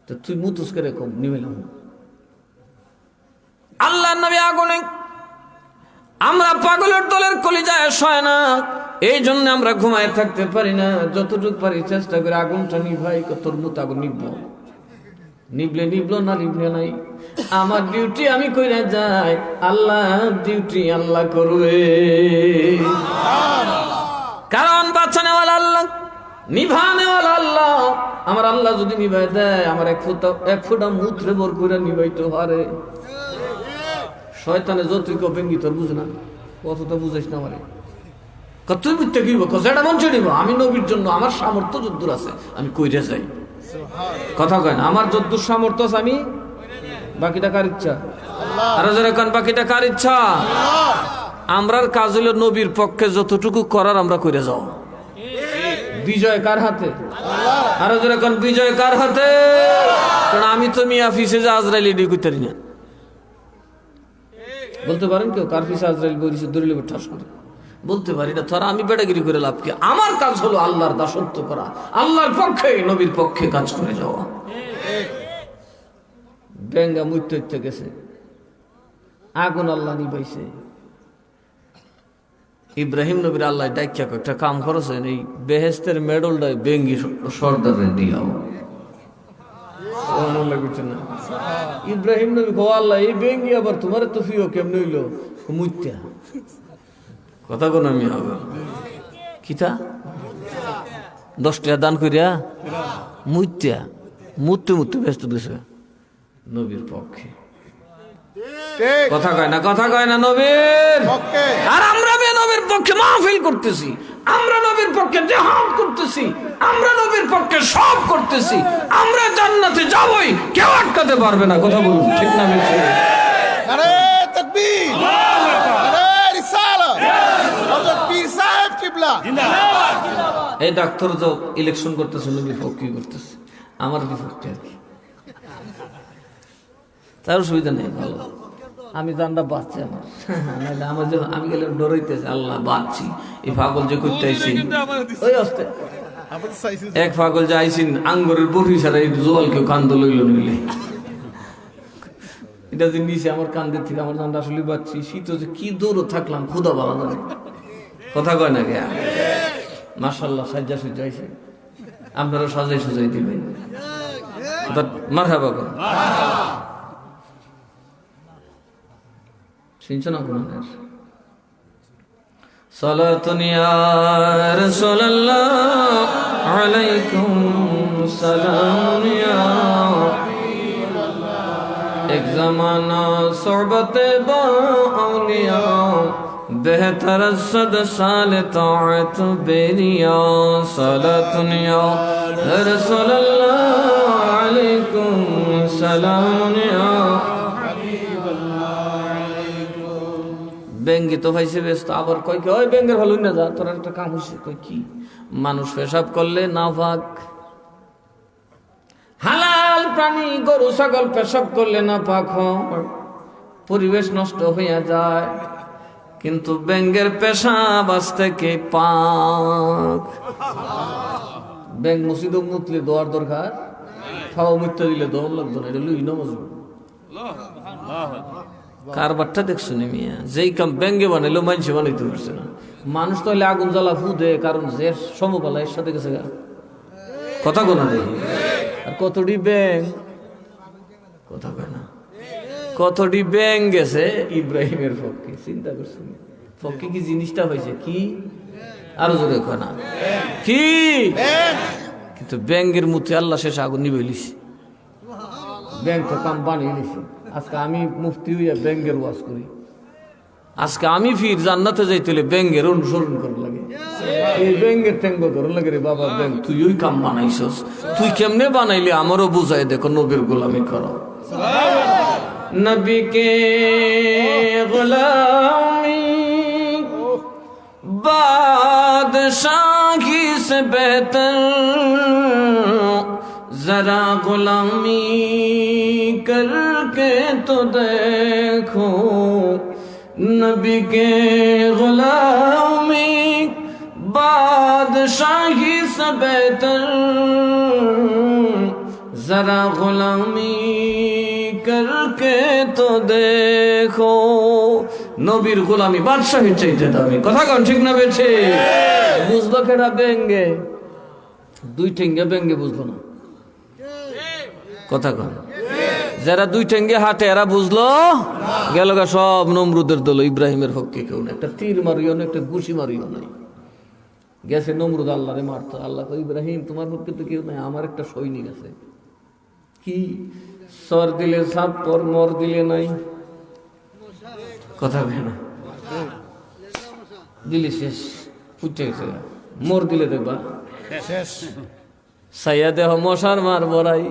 তো তুই মুতুস করে কম নিবেলাম। আল্লাহ নবী আগুনে, আমরা পাগলের দলের কলিজায় শয় না, এই জন্য আমরা ঘুমায় থাকতে পারি না। যতটুকু পারি চেষ্টা করে আগুনটা নিভাই, তোর মত আগুন নিবল, নিবলে নিবলো না নিবলে নাই। আমার ডিউটি আমি কইরা যাই, আল্লাহ ডিউটি আল্লাহ করবে, কারণ বাচ্চা নেওয়াল আল্লাহ, নিভা নেওয়াল আল্লাহ। আমার আল্লাহ যদি নিভাই দেয়, আমার এক ফোঁটা মুত্রে বর করে নিভাইতে পারে। শয়তানে যতই বেঙ্গি তোর বুঝ না, কতটা বুঝাইস না আমারে, তুই বুঝতে কি সেটা মঞ্চ নিব। আমি নবীর জন্য আমার সামর্থ্য যদ্দুর আছে আমি কইরে যাই, কথা কয় না। আমার যদ্দুর সামর্থ্য আছে আমি, বাকিটা কার ইচ্ছা? আরো যারা কান বাকিটা কার ইচ্ছা? আমরার কাজ হলো নবীর পক্ষে যতটুকু করার আমরা কইরে যাও। বিজয় কার হাতে? আরো যারা কান বিজয় কার হাতে? কারণ আমি তো মিয়া ফিসে যে আজরাইল এডি কইতে পারি না। বলতে পারেন কেউ কার ফিসে আজরাইল বলিছে দরিলে ঠাস করে? বলতে পারি না। তোরা আমি বেটাগিরি করে লাভ কি? আমার কাজ হলো আল্লাহর দাসত্ব করা, আল্লাহর পক্ষে নবীর পক্ষে কাজ করে যাওয়া। বেঙ্গা মুইতে গেছে, আগুন আল্লাহ নিবাইছে। ইব্রাহিম নবীর আল্লাহ ডাক্যা একটা কাম করেছেন, এই বেহেস্তের মেডলটা বেঙ্গি সর্দারে দিয়াও। না ইব্রাহিম নবী কো আল্লাহ এই বেঙ্গি আবার তোমার তো ফিও কেমন হইল? মুইত্যা কথা কোন আমি হবে কিতা 10 টাকা দান করিয়া মুইত্যা মুততে মুততে ব্যস্ত দিছে নবীর পক্ষে। কথা কয় না, কথা কয় না নবীর পক্ষে। আর আমরা নবীর পক্ষে মাহফিল করতেছি, আমরা নবীর পক্ষে জিহাদ করতেছি, আমরা নবীর পক্ষে সব করতেছি। আমরা জান্নাতে যাবই, কেউ আটকাতে পারবে না। কথা বলুন ঠিক না মিথ্যে? নারে তাকবীর, নারে রিসালাত, হযরত পীর সাহেব কিবলা জিন্দাবাদ। এই ডাক্তার তো ইলেকশন করতেছে, নবীর পক্ষে করতেছে, আমার বিপক্ষে আর কি। তার সুবিধা নেই, ভালো আমি জানটা বাঁচছি আমার, আমার যে আমি গেলে ডরাইতেছি আল্লাহ বাঁচছি। এই পাগল যে করতে আইছি ওই আসতে এক পাগল যে আইসিন আঙ্গুরের বড়ি সারা এই জল কেউ কান্দ লইল নিলে এটা যে নিচে আমার কান্দের থেকে আমার জানটা আসলে বাঁচছি। শীত যে কি দৌড় থাকলাম ক্ষুদা বালা জানে, কথা কয় না কে? মাশাআল্লাহ সাজ্জা সুজ্জা আইসে, আপনারা সাজাই সাজাই দিবেন, মারহাবা করেন। শুনছো না কোরআনের সালাতুন ইয়া রাসূলুল্লাহ আলাইকুম সালাম ইয়া হাবিবাল্লাহ जमाना सोहबत बाउलिया बेहतर सद साल ताअत बेरिया सलातुनिया रसूलुल्लाह अलैकुम सलामुनिया ব্যাঙ্গি তো হয়েছে ব্যস্ত আবার কয় কি ওই ব্যাঙ্গের ভালো না যা তোর একটা কাম হয়েছে কই কি মানুষ পেশাব করলে নাপাক হালাল প্রাণী গরু ছাগল পেশাব করলে নাপাক হয় পরিবেশ নষ্ট হইয়া যায় কিন্তু ব্যাঙ্গের পেশাব আজ থেকে পাক ব্যাঙ্গ মসজিদে মুতলে দোয়ার দরকার খাওয়া মুততে দিলে দোয়ার লাগতো না এটা লুই নামাজ কারবারটা দেখছো নি মিয়া যেই কাম ব্যাঙ্গে বানাইলো মানুষে বানাইতে পারছে না মানুষ তো হলে আগুন জ্বালা ফু দেয় কারণ যে সমপালা এর সাথে গেছে কথা কোনা দেখি আর কতটি ব্যাং কথা কয় না কতটি ব্যাং গেছে ইব্রাহিমের পক্ষে চিন্তা করছি পক্ষে কি জিনিসটা হয়েছে কি আরো জোরে কয় না কি কিন্তু ব্যাঙ্গের মুখে আল্লাহ শেষ আগুন নিবে লিছে ব্যাংক তো কাম বানিয়ে লিছে আজকে আমি মুফতি হইয়া ব্যাঙ্গের ওয়াজ করি আজকে আমি ফির জান্নাতে যাইতে হলে ব্যাঙ্গের অনুসরণ করার লাগে এই ব্যাঙ্গের ঠেঙ্গ ধরার লাগে রে বাবা ব্যাঙ্গ তুই ওই কাম বানাইছস তুই কেমনে বানাইলে আমারও বুঝাই দেখো নবীর গোলামি করো নবী কে গোলামি বাদশাही से बेहतर जरा गुलामी करके तो देखो नबी के गुलामी बादशाही से बेहतर जरा गुलामी करके तो देखो নবীর গোলামি বাদশাহীর চাইতে দামি কথা কোন ঠিক না বেছে বুঝলো কেডা ব্যাঙ্গে দুই ঠেঙ্গে ব্যাঙ্গে বুঝলো না কথা কোন যারা দুই ঠেঙ্গে হাঁটে এরা বুঝলো গেল গা সব নমরুদের দল ইব্রাহিমের পক্ষে কেউ না একটা তীর মারিও না একটা ঘুষি মারিও নাই গেছে নমরুদ আল্লাহরে মারতো আল্লাহ কই ইব্রাহিম তোমার পক্ষে তো কেউ নাই আমার একটা সৈনিক আছে কি সর দিলে সাপ পর মর দিলে নাই কথা বলে না দিলে শেষ ফুটে গেছে মর দিলে দেখবা শেষ সাইয়া দেহ মশার মার বড়াই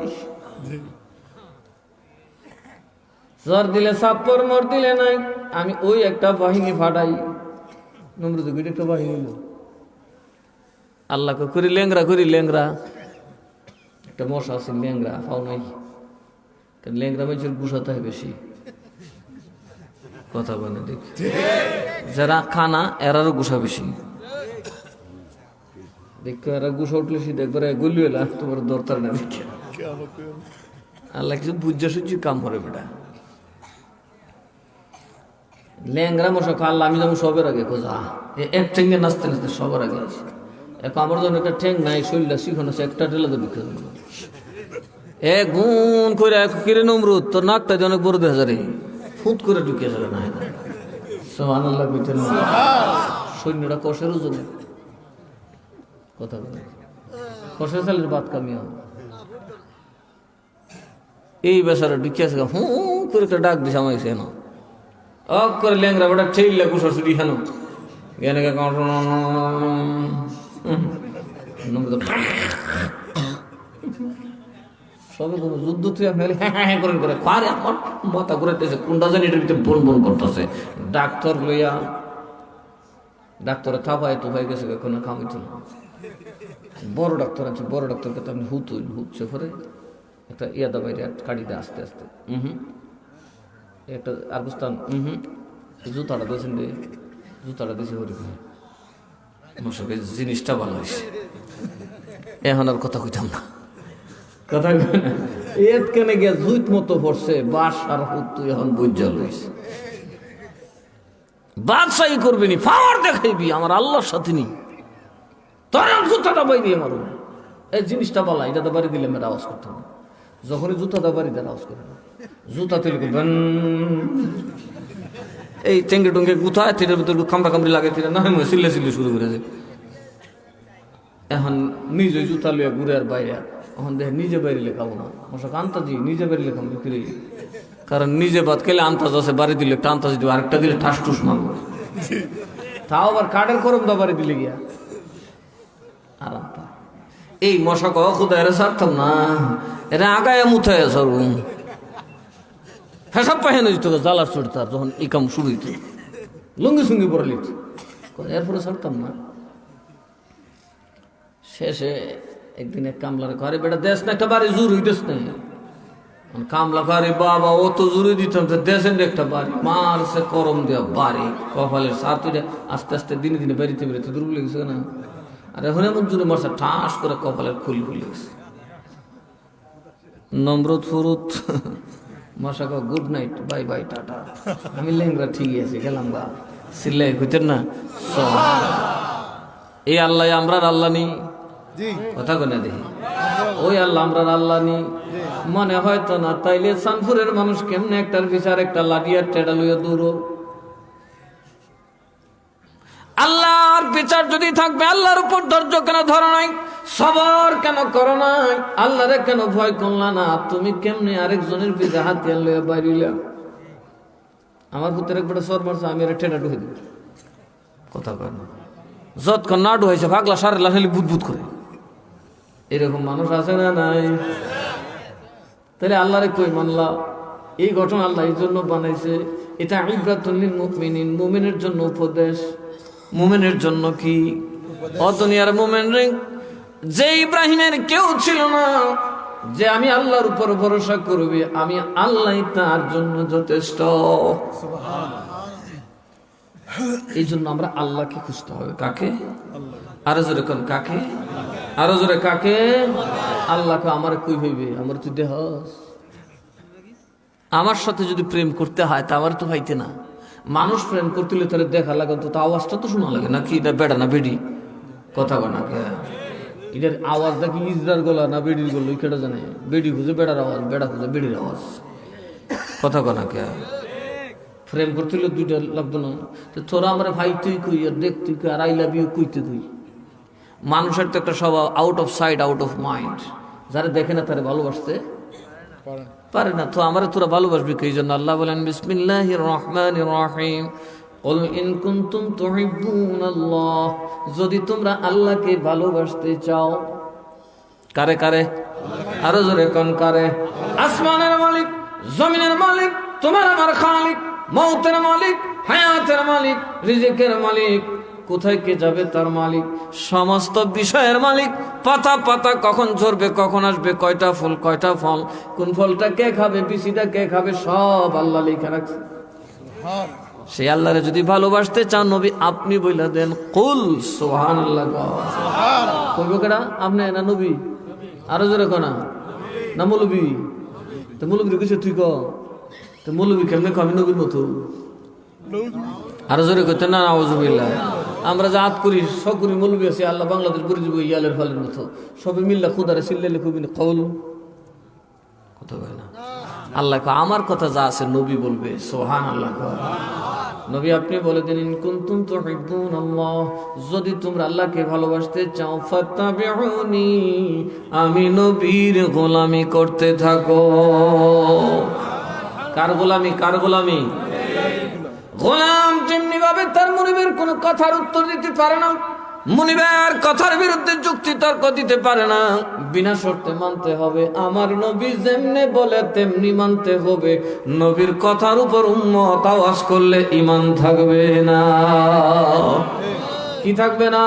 জ্বর দিলে সাপ্পর মর দিলে নাই আমি ওই একটা বাহিনী ফাটাই নমরুদ একটা বাহিনী আল্লাহকে করি লেংরা একটা মশা আছে লেংরা পাও নাই লেংরা মানুষের গুছাতে হয় বেশি কথা বলে দেখি যারা খানা এরারও গুছা বেশি দেখো এরা গুছা উঠলে সে দেখবার গলি হইলা তোমার দরকার না দেখে আল্লাহ কিছু বুঝা সুঝি কাম করে বেটা ল্যাংরা মশা আল্লাহ আমি যেমন সবের আগে খোঁজা এক ঠেঙ্গে নাচতে নাচতে সবার আগে আছে এখন আমার জন্য একটা ঠেং নাই শরীরটা শিখনো আছে একটা ঢেলে তো বিক্রি এ গুণ করে কিরে নমরুদ তোর নাকটা যে অনেক বড় দেখা যায় ফুট করে ঢুকিয়ে যাবে না সোহান আল্লাহ বিতেন সৈন্যটা কষের ওজনে কথা বলে কষের চালের বাদ কামিয়া এই বেচারা ঢুকিয়ে আছে হু করে একটা ডাক দিছে আমার এসে না অক করে ল্যাংরা বেটা ঠেইলে কুসর ছুটি হেন গেনে সবে কোনো যুদ্ধ তুই ফেলে হ্যাঁ করে করে পারে আমার মাথা ঘুরাইতেছে কোনটা জানি এটার ভিতরে বন বন করতেছে ডাক্তার লইয়া ডাক্তারে থাপায় তো হয়ে গেছে কোনো খামিত না বড় ডাক্তার আছে বড় ডাক্তারকে তো আপনি হুতছে পরে একটা ইয়াদা বাইরে কাটি দেয় আস্তে আস্তে একটা আরবস্তান জুতাটা দিয়েছেন রে জুতাটা দিয়েছে হরি মশাকে জিনিসটা ভালো হয়েছে এখন আর কথা কইতাম না কথা এর কেনে গিয়া জুইত মতো পড়ছে বাস আর হুত তুই এখন বুঝা লইছে বাদশাহী করবি নি পাওয়ার দেখাইবি আমার আল্লাহর সাথে নি তোর জুতাটা বাই দিয়ে মারো এই জিনিসটা বলা এটা তো বাড়ি দিলে মেয়েরা আওয়াজ করতে না যখনই জুতাটা বাড়ি দেন আওয়াজ করে না জুতা তেল করবেন এই টেঙ্গে টঙ্গে গুথায় তেলের ভিতরে কামড়া কামড়ি লাগে ফিরে না সিল্লে সিল্লে শুরু করেছে এখন নিজে জুতা লিয়ে ঘুরে আর বাইরে এখন দেখে নিজে বাইরে লেখাবো না মশা কান্তাজি নিজে বাইরে লেখাম ফিরে কারণ নিজে ভাত খেলে আন্তাজ আছে, বাড়ি দিলে একটা আন্তাজ দিব, আরেকটা দিলে ঠাস টুস মারবো। তাও আবার কাঠের করম দা বাড়ি দিলে গিয়া আরাম পা। এই মশা কয় খুদা এরা ছাড়তাম না, এরা আগায় মুথায় সরুন ফেসাব পাহে না দিত জ্বালার চড়তার যখন এই কাম শুরু হইত, লুঙ্গি সুঙ্গি পরে লিত, এরপরে ছাড়তাম না। শেষে একদিন এক কামলার ঘরে বেটা দেশ না একটা বাড়ি জোর হইতেস না, কামলা ঘরে বাবা অত জোরে দিতাম দেশের একটা বাড়ি মারছে করম দেওয়া বাড়ি কপালের সাত আস্তে আস্তে দিনে দিনে বেরিতে বেরিতে দুর্বল লেগেছে না। আর এখন এমন জোরে মারছে ঠাস করে কপালের খুল খুলে গেছে। নম্রত ফুরুত মশা কো গুড নাইট, বাই বাই, টাটা। আমি লেঙ্গরা ঠিকই আছে, গেলাম বা সিল্লাই হইতেন না। এই আল্লাহ আমরার আল্লাহ নি কথা কোনে দেখি, ওই আল্লাহ আমরার আল্লাহ নি মনে হয়তো না। তাইলে সানপুরের মানুষ কেমনে একটার বিচার একটা লাঠিয়ার টেডা লইয়া দৌড়ো। আল্লাহর বিচার যদি থাকবে আল্লাহর উপর ধৈর্য কেন ধরো নাই, সবর কেন করো নাই, আল্লাহরে কেন ভয় করলা না? তুমি কেমনে আরেকজনের পিছে হাতিয়ার লইয়া বাইরিলা? আমার পুত্রের একবার সর মারছে, আমি এর টেডা ঢুকে দিই কথা কয় না। যতক্ষণ না ঢুকাইছে পাগলা সারে লাখালি বুদবুদ করে। এরকম মানুষ আছে না নাই? তাহলে আল্লাহরে কই মানলা? এই ঘটনা আল্লাহ এই জন্য বানাইছে, এটা ইবরাতুল লিল মুমিনিন, মুমিনের জন্য উপদেশ। মুমিনের জন্য কি? অদুনিয়ার মুমিন রে, যে ইব্রাহিমের কেউ ছিল না, যে আমি আল্লাহর উপর ভরসা করবে, আমি আল্লাহ তার জন্য যথেষ্ট। এই জন্য আমরা আল্লাহকে খুঁজতে হবে। কাকে? আরো জোরে কোন কাকে? আরো জোরে কাকে? আল্লাহকে। আমার কই হইবে? আমার তুই দেহ, আমার সাথে যদি প্রেম করতে হয় তা আমার তো ভাইতে না। মানুষ প্রেম করতে হলে তাহলে দেখা লাগে, তো আওয়াজটা তো শোনা লাগে নাকি? এটা বেড়া না বেডি কথা বলা, এটার আওয়াজটা কি ইজরার গলা না বেডির গলা? কেটা জানে? বেডি খুঁজে বেড়ার আওয়াজ, বেড়া খুঁজে বেডির আওয়াজ, কথা কনা কে? প্রেম করতে হলে দুইটা লাগতো না? তো তোরা আমরা ভাই তুই কই আর দেখ তুই কই আর আই লাভ ইউ কইতে তুই। মানুষের তো একটা স্বভাব, out of sight out of mind. যারা দেখে না তারা ভালোবাসতে পারে না। তো আমরা তোরা ভালোবাসবি এই জন্য আল্লাহ বলেন বিসমিল্লাহির রহমানির রহিম, কুল ইন কুনতুম তুহিব্বুনাল্লাহ, যদি তোমরা আল্লাহকে ভালোবাসতে চাও। কারে কারে? আরো জোরে কোন কারে? আসমানের মালিক, জমিনের মালিক, তোমার আমার খালিক, মউতের মালিক, হায়াতের মালিক, রিজিকের মালিক, কোথায় কে যাবে তার মালিক, সমস্ত বিষয়ের মালিক, পাতা পাতা কখন ঝরবে কখন আসবে, কয়টা ফুল কয়টা ফল, কোন ফলটা কে খাবে, বিচিটা কে খাবে, সব আল্লাহ লিখে রাখছে। সেই আল্লাহরে যদি ভালোবাসতে চান নবী আপনি বইলা দেন কুল সুবহানাল্লাহ। কইব কেডা? আপনি না নবী? আরো জোরে কোনা না মৌলবী? তো মৌলবী কইছে তুই ক, তো মৌলবী কেমনে কমি নবীর মতো? আরো জোরে কইতে না নাউজুবিল্লাহ। আমরা যা আত করি সব করি মৌলবী আছে, আল্লাহ বাংলাদেশ করে দিব ইয়ালের ফলের মতো, সবে মিল্লা খুদারে সিল্লাইলে কবি না কওল কথা কয় না। আল্লাহ আমার কথা যা আছে নবী বলবে সুবহানাল্লাহ। নবী আপনি বলে দিন ইন কুনতুম তুহিব্বুনাল্লাহ, যদি তোমরা আল্লাহকে ভালোবাসতে চাও, ফাত্তাবিউনি, আমি নবীর গোলামি করতে থাকো। কার গোলামি? কার গোলামি? গোলাম যেমনি ভাবে তার মুনিবের কোন কথার উত্তর দিতে পারে না, মুনিবের কথার বিরুদ্ধে যুক্তি তর্ক দিতে পারে না, বিনা শর্তে মানতে হবে। আমার নবী যেমনে বলে তেমনি মানতে হবে। নবীর কথার উপর উম্মত আওয়াজ করলে ঈমান থাকবে না। কি থাকবে না?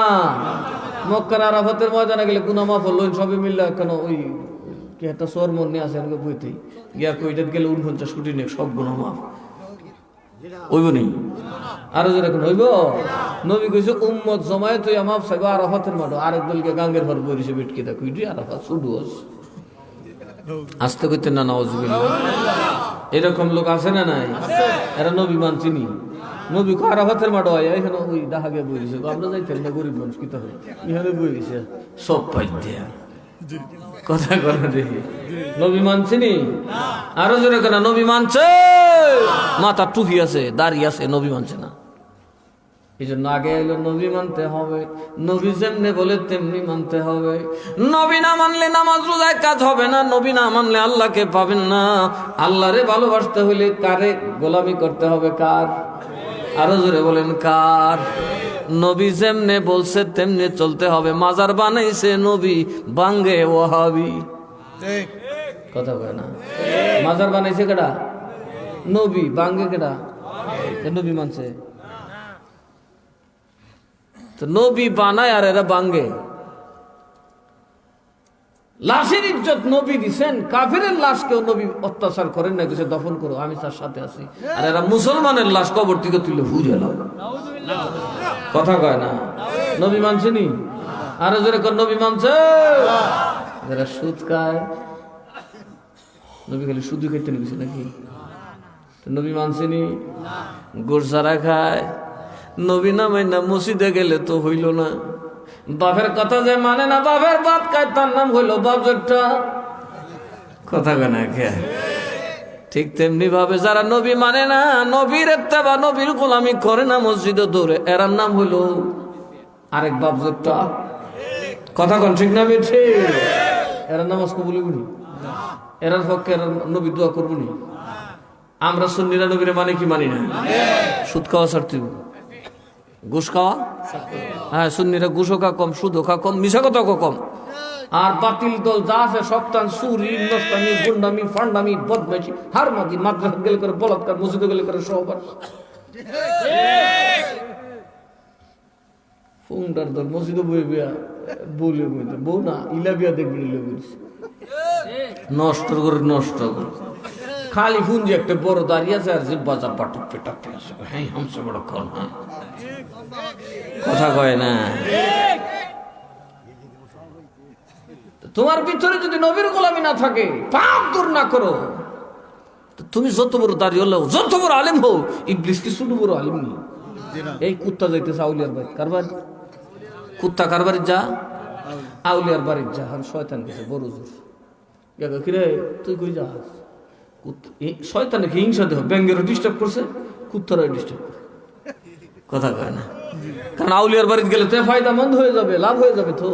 মক্কার আরাফাতের ময়দানে গেলে গুনাহ মাফ হলো সবে মিললে কেন ওই কি একটা সর মনে আছে আমাকে বইতেই গিয়া কইটা গেলে 49 কোটি নেই সব গুনাহ মাফ হইব নি? আরো যেরকম হইব। নবী কইছে উম্মত জমায়েত হইয়া মাফ চাইবো আরাফাতের মাঠে, আরেক দলকে গাঙ্গের ঘর বইছে বেটকে দা কইটি আরাফাত সুডুস আস্তে কইতে না নাউজুবিল্লাহ। এরকম লোক আছে না নাই? এরা নবী মানছিনি। নবী কো আরাফাতের মাঠে আয়া এখানে ওই দাহাগে বইছে, আমরা যাইতেন না, গরিব মানুষ কি তাহলে এখানে বই গেছে সব পাইতে কথা করে দেখি। নবী মানছিনি? আরো জোরে কেন? নবী মানছে, মাথা টুপি আছে দাড়ি আছে, নবী মানছে না। এই জন্য আগে এলো নবী মানতে হবে, নবী যেমনি বলে তেমনি মানতে হবে। নবী না মানলে নামাজ রোজায় কাজ হবে না, নবী না মানলে আল্লাহকে পাবেন না। আল্লাহরে ভালোবাসতে হইলে কারে গোলামি করতে হবে? কার? আরো জোরে বলেন কার? নবী যেমনে বলছে তেমনি চলতে হবে। মাজার বানাইছে নবী, বাঙ্গে ওয়াহাবি। ঠিক। কথা কয় না? মাজার বানাইছে কেডা? নবী। বাঙ্গে কেডা? নবী মানছে তো। নবী বানায় আর এরা বাঙ্গে। লাশের ইজ্জত নবী দিছেন, কাফেরের লাশকেও নবী অত্যাচার করেন না, কিছু দফন করো, আমি তার সাথে আছি। আর এরা মুসলমানের লাশ কবর থেকে তুলে হুজে লাও। কথা কয় না? নবী মানছে নি? আরো যেরকম নবী মানছে। যারা সুদ খায়, নবী খালি শুধু খাইতে নিয়েছে নাকি? নবী মানছে নি? গোশ যারা খায়, নবী না মাইনা মসজিদে গেলে তো হইল না। বাপের কথা যে মানে না, বাপের বাপ খায়, তার নাম হইল বাপেরটা। কথা কয় না কে? ঠিক তেমনি ভাবে যারা নবী মানে না, নবীর ইত্তেবা, নবীর গোলামি করে না, মসজিদে দৌড়ে, এরার নাম হইল আরেক বাপজোরটা। কথা কন ঠিক না বেঠে? এরা নামাজ কবুল করি, এরার পক্ষে এরা নবী দোয়া করবো নি? আমরা সুন্নিরা নবীরে মানে কি মানি না? সুদ খাওয়া ছাড়তে, ঘুষ খাওয়া, হ্যাঁ সুন্নিরা ঘুষও খা কম, সুদও খা কম, মিশা কথা কম। আর বাতিল দল যা আছে সপ্তাহ চুরি, নষ্টামি, গুন্ডামি, ফান্ডামি, বদমাইশি, হারমাদি, মাদ্রাসা গেলে করে বলাৎকার, মসজিদে গেলে করে সহবাস। ফুংটার দল মসজিদে বই বিয়া বলে বইতে, বউ না ইলা বিয়া দেখবি, ইলা বলছি নষ্ট করে, নষ্ট করে খালি ফুন যে একটা বড় দাঁড়িয়ে আছে আর যে বাজা পাটক পেটাতে আছে। হ্যাঁ হামসে বড় কল। হ্যাঁ কথা কয় না? তোমার ভিতরে যদি নবীর গোলামি না থাকে, পাপ দূর না করো, তুমি যত বড় দাঁড়িয়ে হলেও, যত বড় আলেম হও, ইবলিস কি শুধু বড় আলেম নেই। এই কুত্তা যাইতেছে আউলিয়ার বাড়ি, কারবার কুত্তা কারবারি যা, আউলিয়ার বাড়ির যা, আর শয়তান গেছে বড় জোর। কিরে তুই কই যাস? শয়তানকে হিংসা দেহ, ব্যাঙ্গেরও ডিস্টার্ব করছে, কুত্তারও ডিস্টার্ব করে। কথা কয় না? কারণ আউলিয়ার বাড়িতে গেলে তো ফায়দা মন্দ হয়ে যাবে, লাভ হয়ে যাবে তো।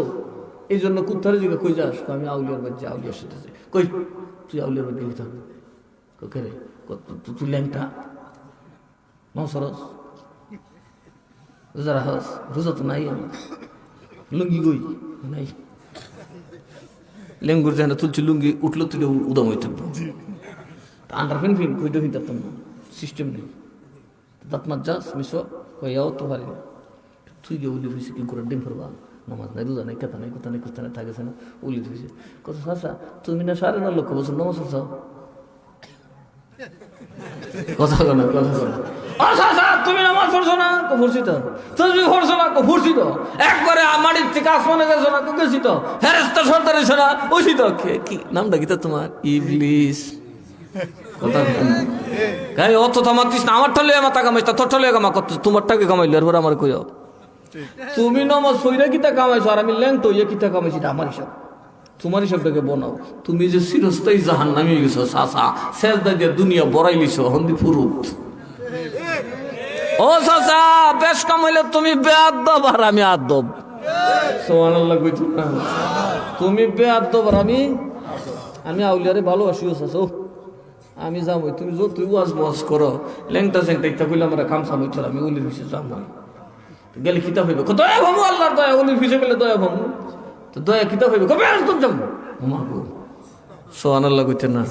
এই জন্য কুত্তারে জিজ্ঞাসা কই যাস? আমি আউলিয়ার বাড়ি যাই, আউলিয়ার সাথে যাই। কই তুই আউলিয়ার বাড়ি গেলি থাকবি? কে রে? তুই ল্যাংটা নসরস রোজা রাখস? রোজা তো নাই আমার। লুঙ্গি কই? নাই। লেঙ্গুর যেন তুলছি, লুঙ্গি উঠলো তুলে উদম হইতে আন্ডার ফিন ফিন কইটা হইতে সিস্টেম নেই। দাঁত মাছ যাস মিশো কইয়াও তো পারি না। তুই গিয়ে উলি হয়েছে কি করে ডিম ফেরবা? নামাজ নাই, রোজা নাই, কেতা নাই, কোথা নাই, কোথা নাই, থাকেছে না, উলি হয়েছে। কত চাচা তুমি না 9.5 লক্ষ বছর নামাজ চাও? কথা বলো না, কথা বলো। তুমি নামাজ পড়ছো না? পড়ছি তো। তুমি পড়ছো না? পড়ছি তো। একবারে মাটির থেকে আসমানে গেছো না? গেছি তো। ফেরেশতা সর্দার এসো না? ওইছি তো। কি নামটা কি তোমার? ইবলিস। কথা গাই অত থামাতিস না। আমার ঠলে মাথা কামাইছ, তোর ঠলে কামা করতো, তোমারটাকে কামাইলো আর আমার কইও। তুমি নামাজ পড়া কিতা কামাইছো আর আমি ল্যাংটো ইয়ে কিতা কামাইছি, আমার হিসাব। তোমার হিসাবটাকে বনাও। তুমি যে চিরস্থায়ী জাহান্নামী হয়ে গেছো, চাচা সেজদা দিয়ে দুনিয়া বড়াই লিছো, হন্দি ফুরুত। ও চাচা বেশ কামাইলে তুমি বেয়াদব আর আমি আদব। সুবহানাল্লাহ কইছো না? তুমি বেয়াদব আর আমি আউলিয়ারে ভালোবাসি। ও চাচা আমি যাবো, তুমি যতই ওয়াজ ওয়াজ করো, ল্যাংটা স্যাংটা ইচ্ছা করলে আমরা কাম সাম হইছিল, আমি অলির পিছিয়ে যাবো। গেলে কিতাব হইবে দয়া ভাবো, আল্লাহর দয়া, অলির পিছিয়ে গেলে দয়া ভাবো, তো দয়া কিতাব হইবে কবে আসতো যাবো। সুবহানাল্লাহ কইতেন না?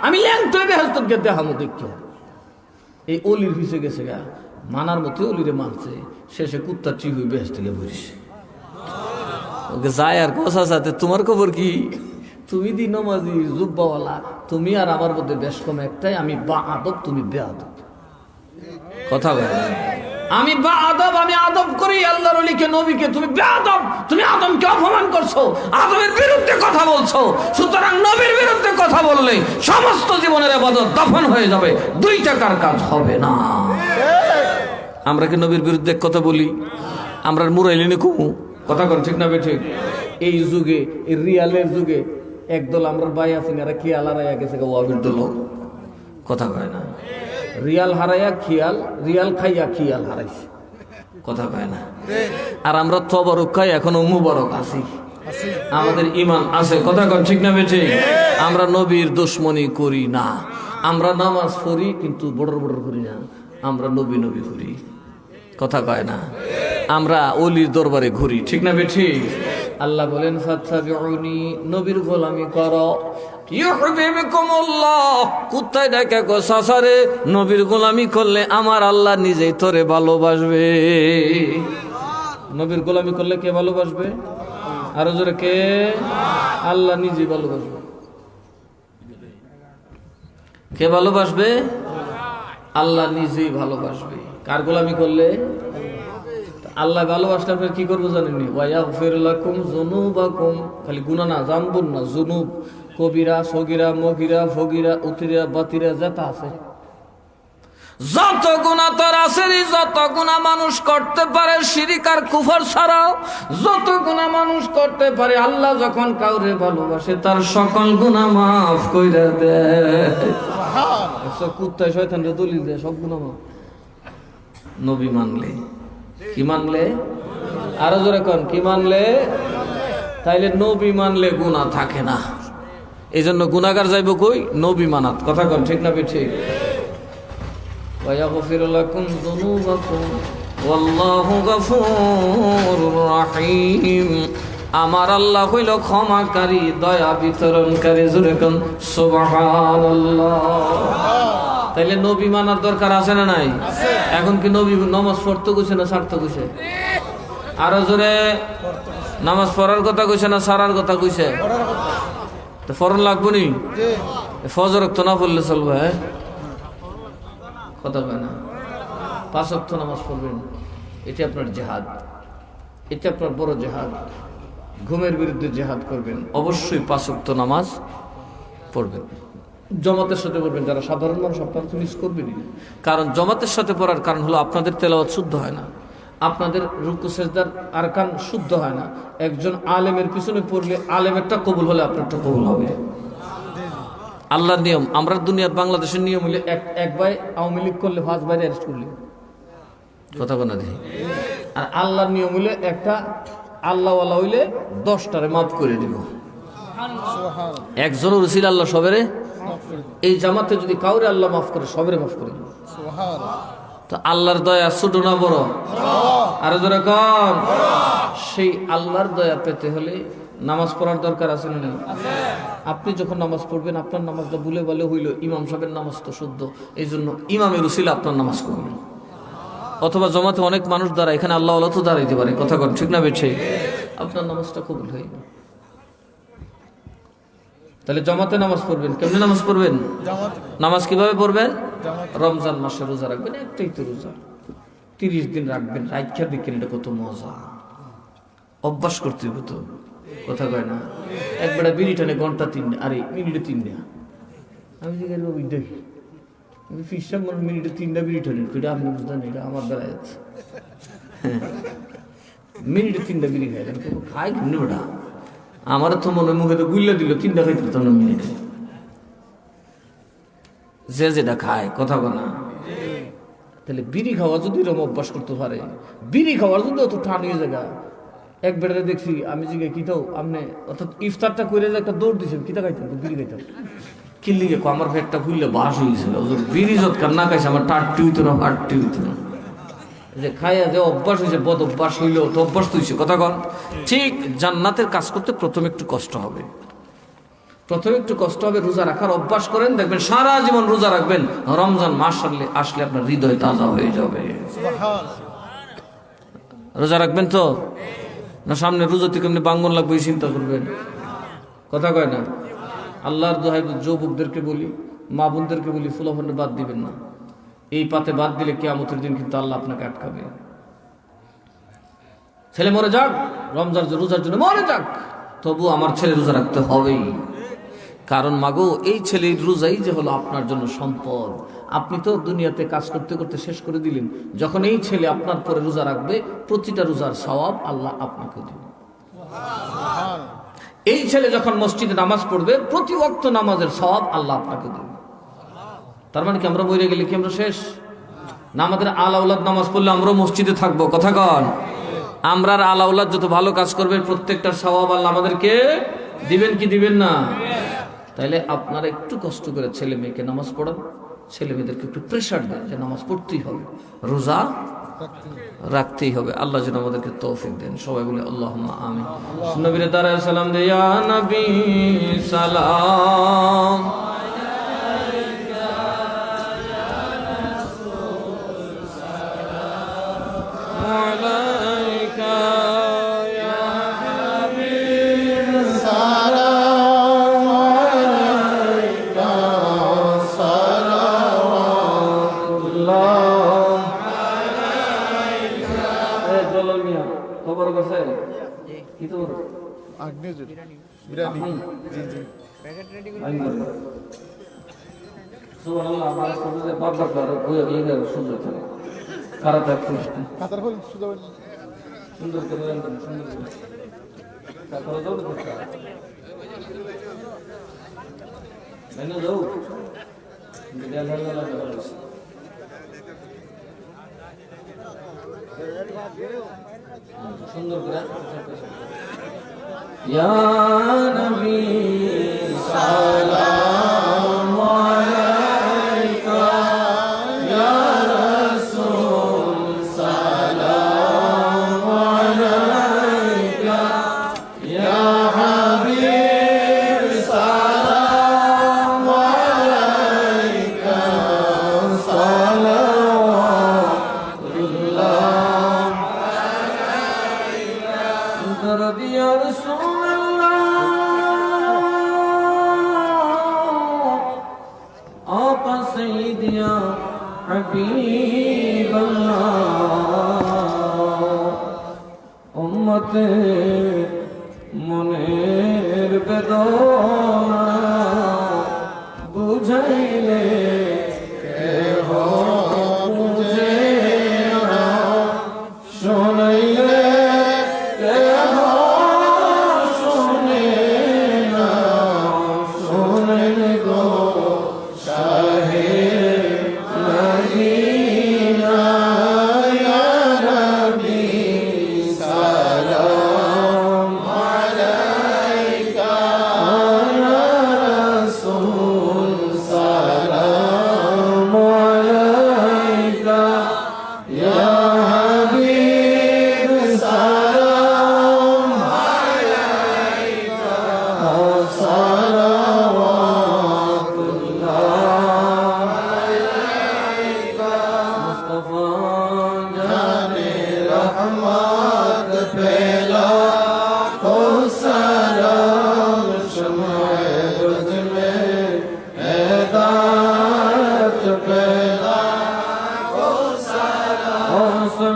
আমি ল্যাংটা বেহেশত গে দেখামো দেখো। এই অলির পিছিয়ে গেছে গা, মানার মতো অলিরে মানছে, শেষে কুত্তার চি হয়ে বেহেশত থেকে বসে ওকে যায় আর কথা সাথে। তোমার খবর কি? তুমি দি নমাজি জুব্বাওয়ালা, তুমি আর আমার মধ্যে বেশ কম একটাই, আমি বা আদব, তুমি বে আদব। কথা বলে আমি বা আদব, আমি আদব করি আল্লাহর ওলিকে, নবীকে। তুমি বে আদব, তুমি আদমকে অপমান করছো, আদমের বিরুদ্ধে কথা বলছো। সুতরাং নবীর বিরুদ্ধে কথা বললে সমস্ত জীবনের ইবাদত দফন হয়ে যাবে, 2 টাকার কাজ হবে না। আমরা কি নবীর বিরুদ্ধে কথা বলি? আমরা মুরাইলিনে কুমু কথা কর, ঠিক না? ঠিক। এই যুগে, এই রিয়ালের যুগে একদল আমরা ভাই আছি, এরা কি আলাদা গেছে ওয়াবির দল। কথা কয় না? রিয়াল হারাইয়া খিয়াল, রিয়াল খাইয়া খিয়াল হারাইছে, কথা কয় না। আর আমরা তবরক খাই, এখনো মুবারক আছি, আমাদের ইমান আছে, কথা কন ঠিক না বেঠে? আমরা নবীর দুশ্মনী করি না, আমরা নামাজ পড়ি কিন্তু বড় বড় করি না, আমরা নবী নবী করি, কথা কয় না। আমরা অলির দরবারে ঘুরি, ঠিক না বেঠি? আল্লাহ বলেন ফাত্তাবিউনি, নবীর গোলামি করো, ইউহিব্বুকুমুল্লাহ। কুত্তায় ডাকে গো সাসারে, নবীর গোলামি করলে আমার আল্লাহ নিজেই তোরে ভালোবাসবে। নবীর গোলামি করলে কে ভালোবাসবে? আরো জোরে কে? আল্লাহ নিজেই ভালোবাসবে। কে ভালোবাসবে? আল্লাহ নিজেই ভালোবাসবে। কার গোলামি করলে? আল্লাহ ভালোবাসলে আপনার কি করবো জানেননি? ওয়ায়াগফির লাকুম যুনুবাকুম, খালি গুনাহ না, জামবুন না, যুনুব, কবিরা সগীরা মগীরা ফগীরা উতিরা বাতিরা যত আছে, যত গুনাহ তোর আছে, যত গুনাহ মানুষ করতে পারে শিরক আর কুফর ছাড়াও, যত গুনাহ মানুষ করতে পারে, আল্লাহ যখন কাউরে ভালোবাসে তার সকল গুনাহ মাফ কইরা দেয়। সুবহানাল্লাহ। কুত্তায় শয়তানরে দলিল দেয় সব গুনাহ মাফ। নবী মানলে, কি মানলে? আরো জোরে কোন, কি মানলে? তাইলে নবী মানলে গুনাহ থাকে না। এই জন্য গুনাহগার যাইব কই? নবী মানাত, কথা কোন ঠিক না ঠিক? ويغفر لكم ذنوبكم والله غفور رحيم। আমার আল্লাহ হইল ক্ষমাকারী, দয়া বিতরণকারী, জোরে কোন সুবহানাল্লাহ। তাইলে নবী মানার দরকার আছে না নাই? এখন কি নবী নামাজ পড়তে কইছে না ছাড়তে কইছে? আরো জোরে, নামাজ পড়ার কথা কইছে না ছাড়ার কথা কইছে? তো ফরন লাগবো নি? ফজর তো না পড়লে চলবে? হ্যাঁ, কথা কয় না। 5 ওয়াক্ত নামাজ পড়বেন, এটা আপনার জিহাদ, এটা আপনার বড় জিহাদ। ঘুমের বিরুদ্ধে জিহাদ করবেন, অবশ্যই 5 ওয়াক্ত নামাজ পড়বেন, জমাতের সাথে পড়বেন। যারা সাধারণ মানুষ আপনারা তো মিস করবেনই, কারণ জমাতের সাথে পড়ার কারণ হলো আপনাদের তেলাওয়াত শুদ্ধ হয় না, আপনাদের রুকু সেজদার আরকান শুদ্ধ হয় না। একজন আলেমের পিছনে পড়লে আলেমেরটা কবুল হলে আপনারটা কবুল হবে। আল্লাহর নিয়ম, আমরা দুনিয়ার বাংলাদেশের নিয়ম হইলে এক ভাই আওয়ামী লীগ করলে 5 ভাই অ্যারেস্ট করলে, কথা বলা দেখি। আর আল্লাহর নিয়ম হইলে একটা আল্লাহওয়ালা হইলে 10টারে মাফ করে দিব। একজনের উচিত আল্লাহ সবেরে, এই জামাতে যদি কাউরে আল্লাহ মাফ করে সবেরে মাফ করে দিব। তো আল্লাহর দয়া ছোট না বড়? আরো জোরে কম। সেই আল্লাহর দয়া পেতে হলে নামাজ পড়ার দরকার আছে না? আপনি যখন নামাজ পড়বেন আপনার নামাজটা ভুলে বলে হইল, ইমাম সাহেবের নামাজ তো শুদ্ধ, এই জন্য ইমামের উসিলা আপনার নামাজ করবেন। অথবা জমাতে অনেক মানুষ দ্বারা এখানে আল্লাহ আল্লাহ তো দাঁড়াইতে পারে, কথা কর ঠিক না বেছে? আপনার নামাজটা কবুল হয়ে যাবে। তাহলে জমাতে নামাজ পড়বেন, কেমনি নামাজ পড়বেন? নামাজ কিভাবে পড়বেন? রমজান মাসে রোজা রাখবেন, একটাই তো রোজা, 30 দিন রাখবেন, রাখা দেখেন এটা কত মজা, অভ্যাস করতে হবে তো, কথা কয় না। একবারে বিড়ি টানে ঘন্টা 3, আরে মিনিটে 3টা। আমি দেখি ফিসাব মিনিটে 3টা বিড়ি টানে, এটা আপনি বুঝতেন, এটা আমার বেলায় যাচ্ছে। মিনিটে 3টা বিড়ি খাই, খাই কিনে বেটা, আমার তো মনে মুখে তো গুল্লা দিল 3টা খাইতে পারতাম না মিনিটে। যে যেটা খায়, কথা বলা। তাহলে বিড়ি খাওয়া যদি এরকম অভ্যাস করতে পারে, বিড়ি খাওয়ার যদি অত টান হয়ে জায়গা। এক বেড়াতে দেখছি আমি জিজ্ঞাসা কিটাও আপনি, অর্থাৎ ইফতারটা করে একটা দৌড় দিয়েছেন, কিটা খাইতেন? বিড়ি খাইতাম। কিল্লিগে আমার পেটটা খুললে বাস হয়ে গেছিল, বিড়ি যৎকার না খাইছে আমার টাটটি হইতো না, ফাটটি হইতো না। যে খাইয়া যে অভ্যাস হয়েছে, বদ অভ্যাস হইলো তো অভ্যাস তো হয়েছে, কথা কন ঠিক। জান্নাতের কাজ করতে প্রথমে একটু কষ্ট হবে, প্রথমে একটু কষ্ট হবে। রোজা রাখার অভ্যাস করেন, দেখবেন সারা জীবন রোজা রাখবেন, রমজান মাস আসলে আপনার হৃদয় তাজা হয়ে যাবে। রোজা রাখবেন তো না? সামনে রোজাতে কেমনি বাঙ্গন লাগবে চিন্তা করবেন, কথা কয় না। আল্লাহর দোহাই যুবকদেরকে বলি, মা বোনদেরকে বলি, ফুলাফান্ডে বাদ দিবেন না। এই পাতে বাদ দিলে কিয়ামতের দিন কিন্তু আল্লাহ আপনাকে আটকাবে। ছেলে মরে যাক, রমজান রোজার জন্য মরে যাক, তবু আমার ছেলে রোজা রাখতে হবেই। কারণ মাগো, এই ছেলের রোজাই যে হলো আপনার জন্য সম্পদ। আপনি তো দুনিয়াতে কাজ করতে করতে শেষ করে দিলেন, যখন এই ছেলে আপনার পরে রোজা রাখবে, প্রতিটা রোজার সওয়াব আল্লাহ আপনাকে দিবে। এই ছেলে যখন মসজিদে নামাজ পড়বে, প্রতি ওয়াক্ত নামাজের সওয়াব আল্লাহ আপনাকে দেবে। তার মানে কি আমরা মরে গেলে কি আমরা শেষ না? আমাদের আলাউলাদ নামাজ পড়লে আমরাও মসজিদে থাকবো, কথা কন। আমরা আর আলাউলাদ যত ভালো কাজ করবে প্রত্যেকটার সওয়াব আল্লাহ আমাদেরকে দিবেন কি দিবেন না? তাইলে আপনারা একটু কষ্ট করে ছেলে মেয়েকে নামাজ পড়ান, ছেলে মেয়েদেরকে একটু প্রেশার দেন যে নামাজ পড়তেই হবে, রোজা রাখতেই হবে। আল্লাহ যেন আমাদেরকে তৌফিক দেন। সবাই বলে আল্লাহুম্মা আমিন। নবীর দাঁড়ায় সালাম দে, ইয়া নবী সালাম আলাইকা ইয়া হাবিব সালাম আলাইকা সালাওয়াতুল্লাহ। এ জলাল মিয়া খবর আছে কি তোর আগ্নেয় বিরিয়ানি জি জি সুবহানাল্লাহ। আমার সাথে বারবার করে ওই এর সুযোগ থাকে খারাপ লাগছে। কাতার হল শুধু সুন্দর করে রান্না সুন্দর করে তারপরে দাও তো মেনু দাও বিরিয়ানি লাগা আছে সুন্দর করে ইয়া নবী সালাম আলাইকা ইয়া রাসূল সালাম আলাইকা ইয়া হাবিব সালাম আলাইকা সালাওয়াতুল্লাহ দরদি ইয়া রাসূলুল্লাহ আপা সাইয়্যিদিয়া হাবিবাল্লাহ উম্মতে মনের বেদনা বুঝাইলে কেহ বুঝে না, শোনাইলে কেহ শোনে না, শোনাইলে গো শাহে মদিনা ইয়া নবী সালাম আলাইকা ইয়া রাসূল সালাম আলাইকা ইয়া হাবিব সালাম আলাইকা সালাওয়াতুল্লাহ মুস্তাফা জানে রহমত পেলা ও সালাম শমে বুঝ মে হেদায়ত পেলা ও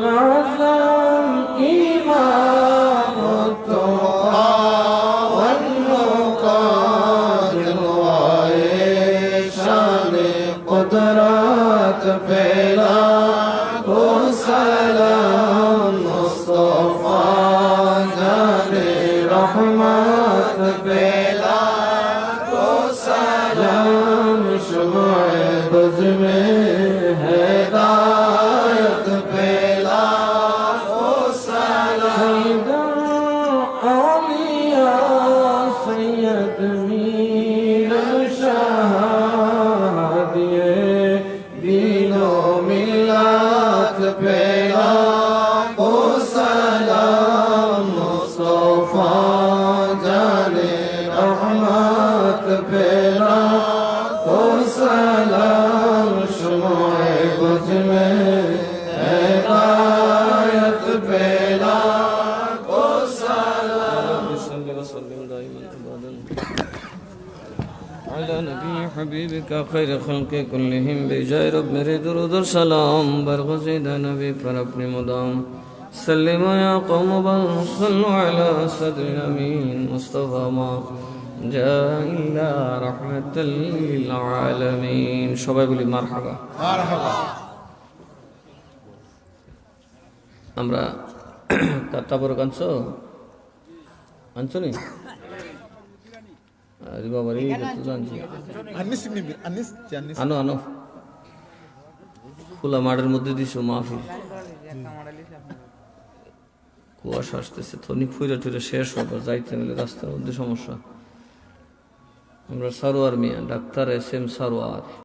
সালাম ইমাম তো قدرات بلا وسلام مصطفى جاني رحمت بلا وسلام شمع بزم هدايت بلا وسلام أولياء سيد مين شهادية دينو ملات بلا وسلام مصطفى جاني رحمت بلا وسلام شمع بزم هدايت بلا وسلام صل وسلم دائما ابدا على نبي حبيبك خير خلق كلهم بجاي رب میرے درود و سلام برگزیدہ نبی پر اپنے مدام سلم یا قوم بل صلوا على صدر الامین مصطفى ما جاء إلا رحمة للعالمين সবাই বলি মারহাবা মারহাবা। আমরা কাটা বড় কাঁদছো আনছো নি আরে বাবা রে কত জানছি আনিস নিবি আনিস জানিস আনো আনো খোলা মাঠের মধ্যে দিছো মাহফিল, কুয়াশা আসতেছে, থনিক ফুইরা টুইরা শেষ হবে, যাইতে গেলে রাস্তার মধ্যে সমস্যা। আমরা সারোয়ার মিয়া, ডাক্তার এস এম সারোয়ার।